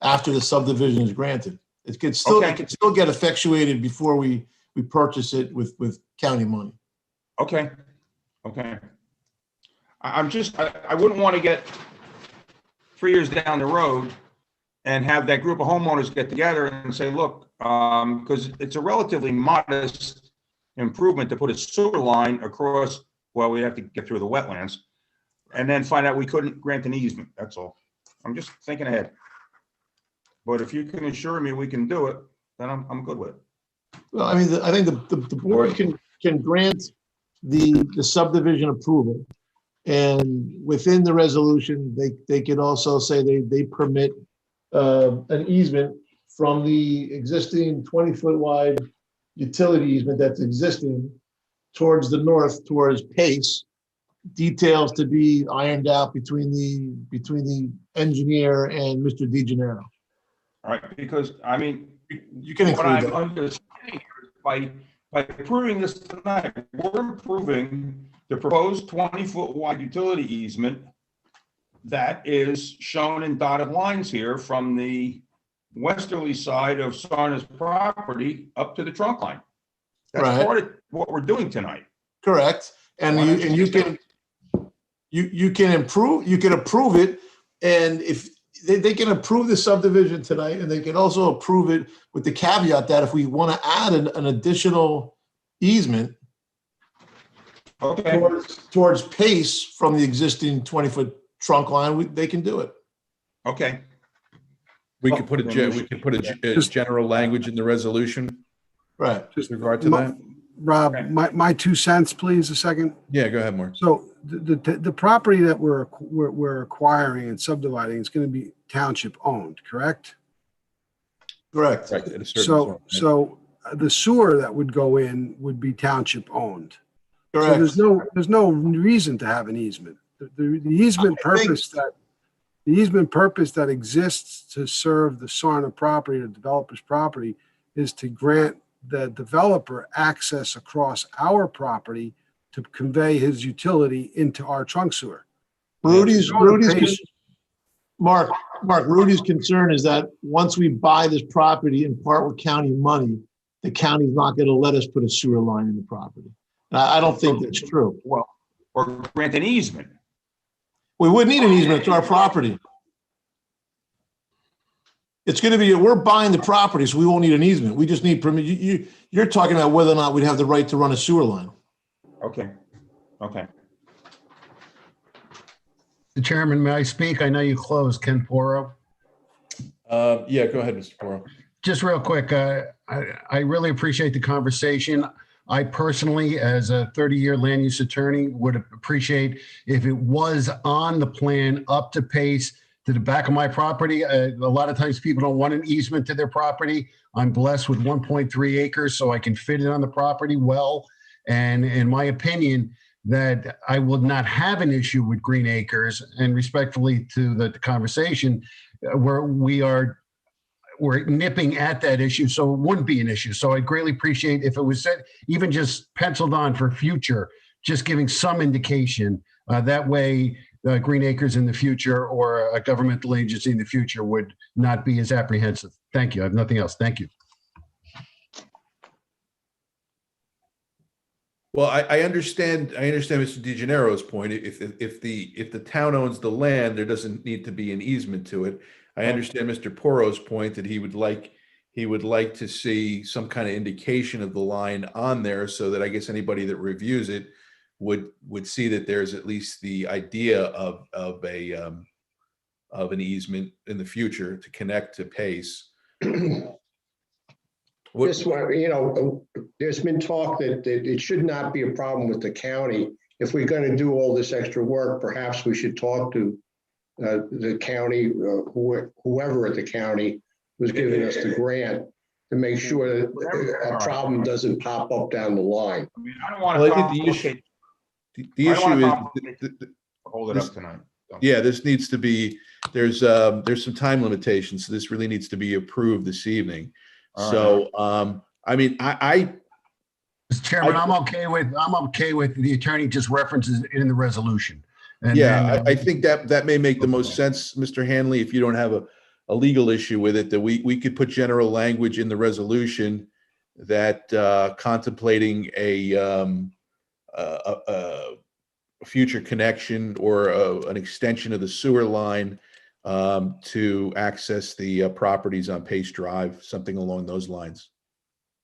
after the subdivision is granted. It could still get effectuated before we purchase it with county money. Okay. I wouldn't want to get 3 years down the road and have that group of homeowners get together and say, look, because it's a relatively modest improvement to put a sewer line across, well, we have to get through the wetlands, and then find out we couldn't grant an easement. That's all. I'm just thinking ahead. But if you can assure me we can do it, then I'm good with it. Well, I mean, I think the board can grant the subdivision approval, and within the resolution, they could also say they permit an easement from the existing 20-foot wide utility easement that's existing towards the north, towards Pace. Details to be ironed out between the engineer and Mr. DeGennaro. All right, because I mean, you can include what I'm that. understanding here is by approving this tonight, we're approving the proposed 20-foot wide utility easement that is shown in dotted lines here from the westerly side of Sarna's property up to the trunk line. That's part of what we're doing tonight. Correct. And you can approve it, and if they can approve the subdivision tonight, and they can also approve it with the caveat that if we want to add an additional easement towards Pace from the existing 20-foot trunk line, they can do it. Okay. We could put a general language in the resolution. Right. With regard to that. Rob, my 2 cents, please, a second. Yeah, go ahead, Mark. So the property that we're acquiring and subdividing is going to be township owned, correct? Correct. Right, at a certain point, right? So the sewer that would go in would be township owned. Correct. So there's no reason to have an easement. The easement purpose that exists to serve the Sarna property, the developer's property, is to grant the developer access across our property to convey his utility into our trunk sewer. Rudy's concern is that once we buy this property and part with county money, the county's not going to let us put a sewer line in the property. And I don't think that's true. Well, or grant an easement. We wouldn't need an easement. It's our property. It's going to be, we're buying the property, so we won't need an easement. We just need permit. You're talking about whether or not we'd have the right to run a sewer line. Okay, okay. The chairman, may I speak? I know you closed, Ken Poro. Yeah, go ahead, Mr. Porro. Just real quick, I really appreciate the conversation. I personally, as a 30-year land use attorney, would appreciate if it was on the plan up to pace to the back of my property. A lot of times people don't want an easement to their property. I'm blessed with 1.3 acres, so I can fit it on the property well. And in my opinion, that I would not have an issue with green acres, and respectfully to the conversation, where we're nipping at that issue, so it wouldn't be an issue. So I'd greatly appreciate if it was set, even just penciled on for future, just giving some indication. That way, green acres in the future or a governmental agency in the future would not be as apprehensive. Thank you. I have nothing else. Thank you. Well, I understand Mr. DeGennaro's point. If the town owns the land, there doesn't need to be an easement to it. I understand Mr. Poro's point that he would like to see some kind of indication of the line on there, so that I guess anybody that reviews it would see that there's at least the idea of an easement in the future to connect to Pace. This one, there's been talk that it should not be a problem with the county. If we're going to do all this extra work, perhaps we should talk to the county, whoever at the county was giving us the grant, to make sure that a problem doesn't pop up down the line. I mean, I don't want to complicate. The issue is hold it up tonight. Yeah, this needs to be, there's some time limitations, so this really needs to be approved this evening. So, I mean, Mr. Chairman, I'm okay with the attorney just references it in the resolution. And yeah, then, I think that may make the most sense, Mr. Hanley, if you don't have a legal issue with it, that we could put general language in the resolution that contemplating a future connection or an extension of the sewer line to access the properties on Pace Drive, something along those lines.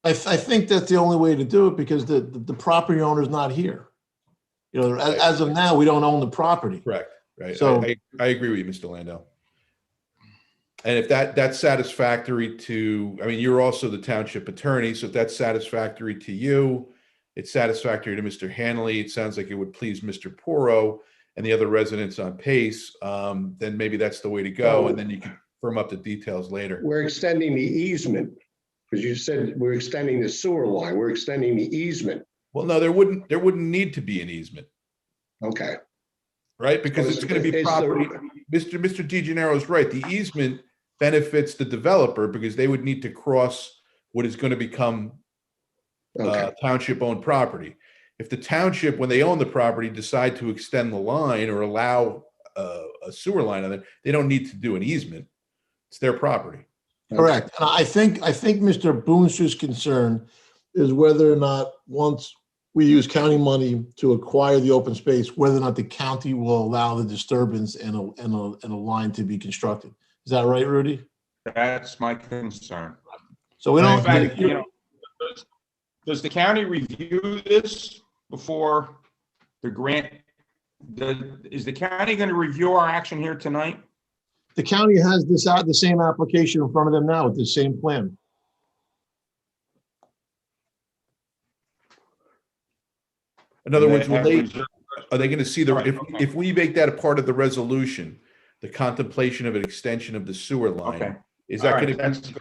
I think that's the only way to do it, because the property owner's not here. As of now, we don't own the property. Correct. Right. So I agree with you, Mr. Landau. And if that's satisfactory to, I mean, you're also the township attorney, so if that's satisfactory to you, it's satisfactory to Mr. Hanley, it sounds like it would please Mr. Poro and the other residents on Pace, then maybe that's the way to go, and then you can firm up the details later. We're extending the easement, because you said we're extending the sewer line. We're extending the easement. Well, no, there wouldn't need to be an easement. Okay. Right, because it's going to be property. Mr. DeGennaro's right. The easement benefits the developer because they would need to cross what is going to become township-owned property. If the township, when they own the property, decide to extend the line or allow a sewer line on it, they don't need to do an easement. It's their property. correct. And I think Mr. Boonster's concern is whether or not, once we use county money to acquire the open space, whether or not the county will allow the disturbance and a line to be constructed. Is that right, Rudy? That's my concern. So we don't. In fact, does the county review this before the grant? Is the county going to review our action here tonight? The county has the same application in front of them now with the same plan. In other words, are they going to see if we make that a part of the resolution, the contemplation of an extension of the sewer line, is that going to be?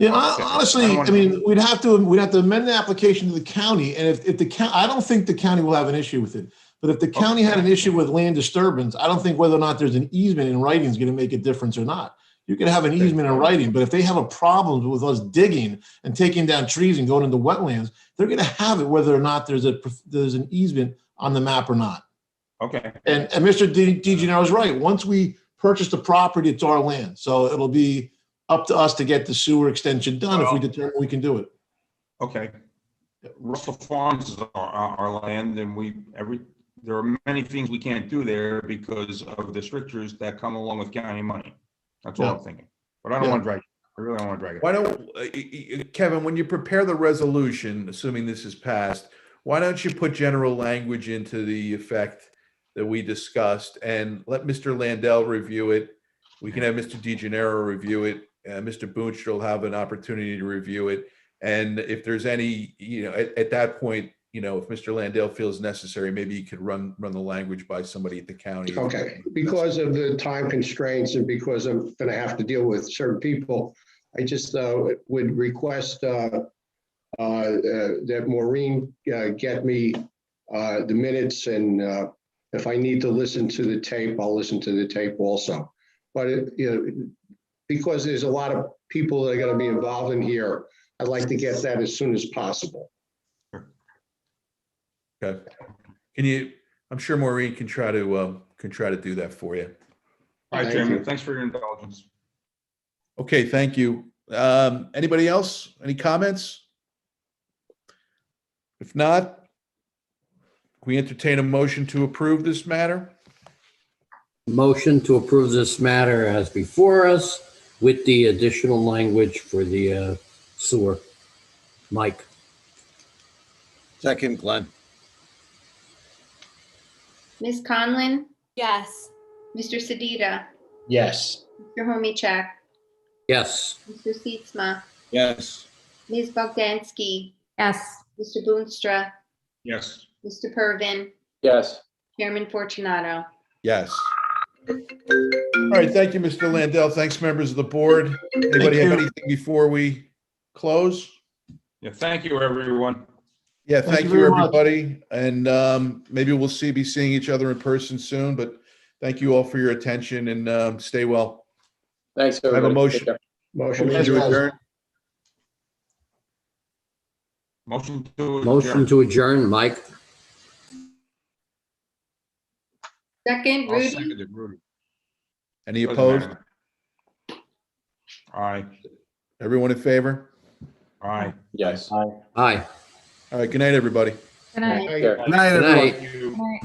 Yeah, honestly, I mean, we'd have to amend the application to the county, and if the county, I don't think the county will have an issue with it. But if the county had an issue with land disturbance, I don't think whether or not there's an easement in writing is going to make a difference or not. You can have an easement in writing, but if they have a problem with us digging and taking down trees and going into wetlands, they're going to have it whether or not there's an easement on the map or not. Okay. And Mr. DeGennaro is right. Once we purchase the property, it's our land. So it'll be up to us to get the sewer extension done if we determine we can do it. Okay. Russell Farms is our land, and there are many things we can't do there because of the strictures that come along with county money. That's all I'm thinking. But I don't want to drag it. I really don't want to drag it. Why don't, Kevin, when you prepare the resolution, assuming this is passed, why don't you put general language into the effect that we discussed and let Mr. Landell review it? We can have Mr. DeGenero review it. Mr. Boonstra will have an opportunity to review it. And if there's any, at that point, if Mr. Landell feels necessary, maybe he could run the language by somebody at the county. Okay, because of the time constraints and because I'm going to have to deal with certain people, I just would request that Maureen get me the minutes, and if I need to listen to the tape, I'll listen to the tape also. But because there's a lot of people that are going to be involved in here, I'd like to get that as soon as possible. Okay. I'm sure Maureen can try to do that for you. All right, Chairman, thanks for your indulgence. Okay, thank you. Anybody else? Any comments? If not, we entertain a motion to approve this matter. Motion to approve this matter as before us with the additional language for the sewer. Mike. Second, Glenn. Ms. Conlon, Yes. Mr. Sedita, Yes. Mr. Homechek, Yes. Mr. Sietsma, Yes. Ms. Bogdansky, Yes. Mr. Boonstra, Yes. Mr. Pervin, Yes. Chairman Fortunato. Yes. All right, thank you, Mr. Landell. Thanks, members of the board. Anybody have anything before we close? Yeah, thank you, everyone. Yeah, Thank thank you you, very much. everybody. And maybe we'll be seeing each other in person soon, but thank you all for your attention and stay well. Thanks, I have a everybody. motion. Take care. Motion Thanks, to guys. adjourn. Motion to adjourn, Mike. Second, I'll Rudy. second it, Rudy. Any Doesn't opposed? matter. Aye. Everyone in favor? Aye. Yes. Aye. All right, good night, everybody. Good night. Take care. Good night, Good everyone. night. Thank you. Good night.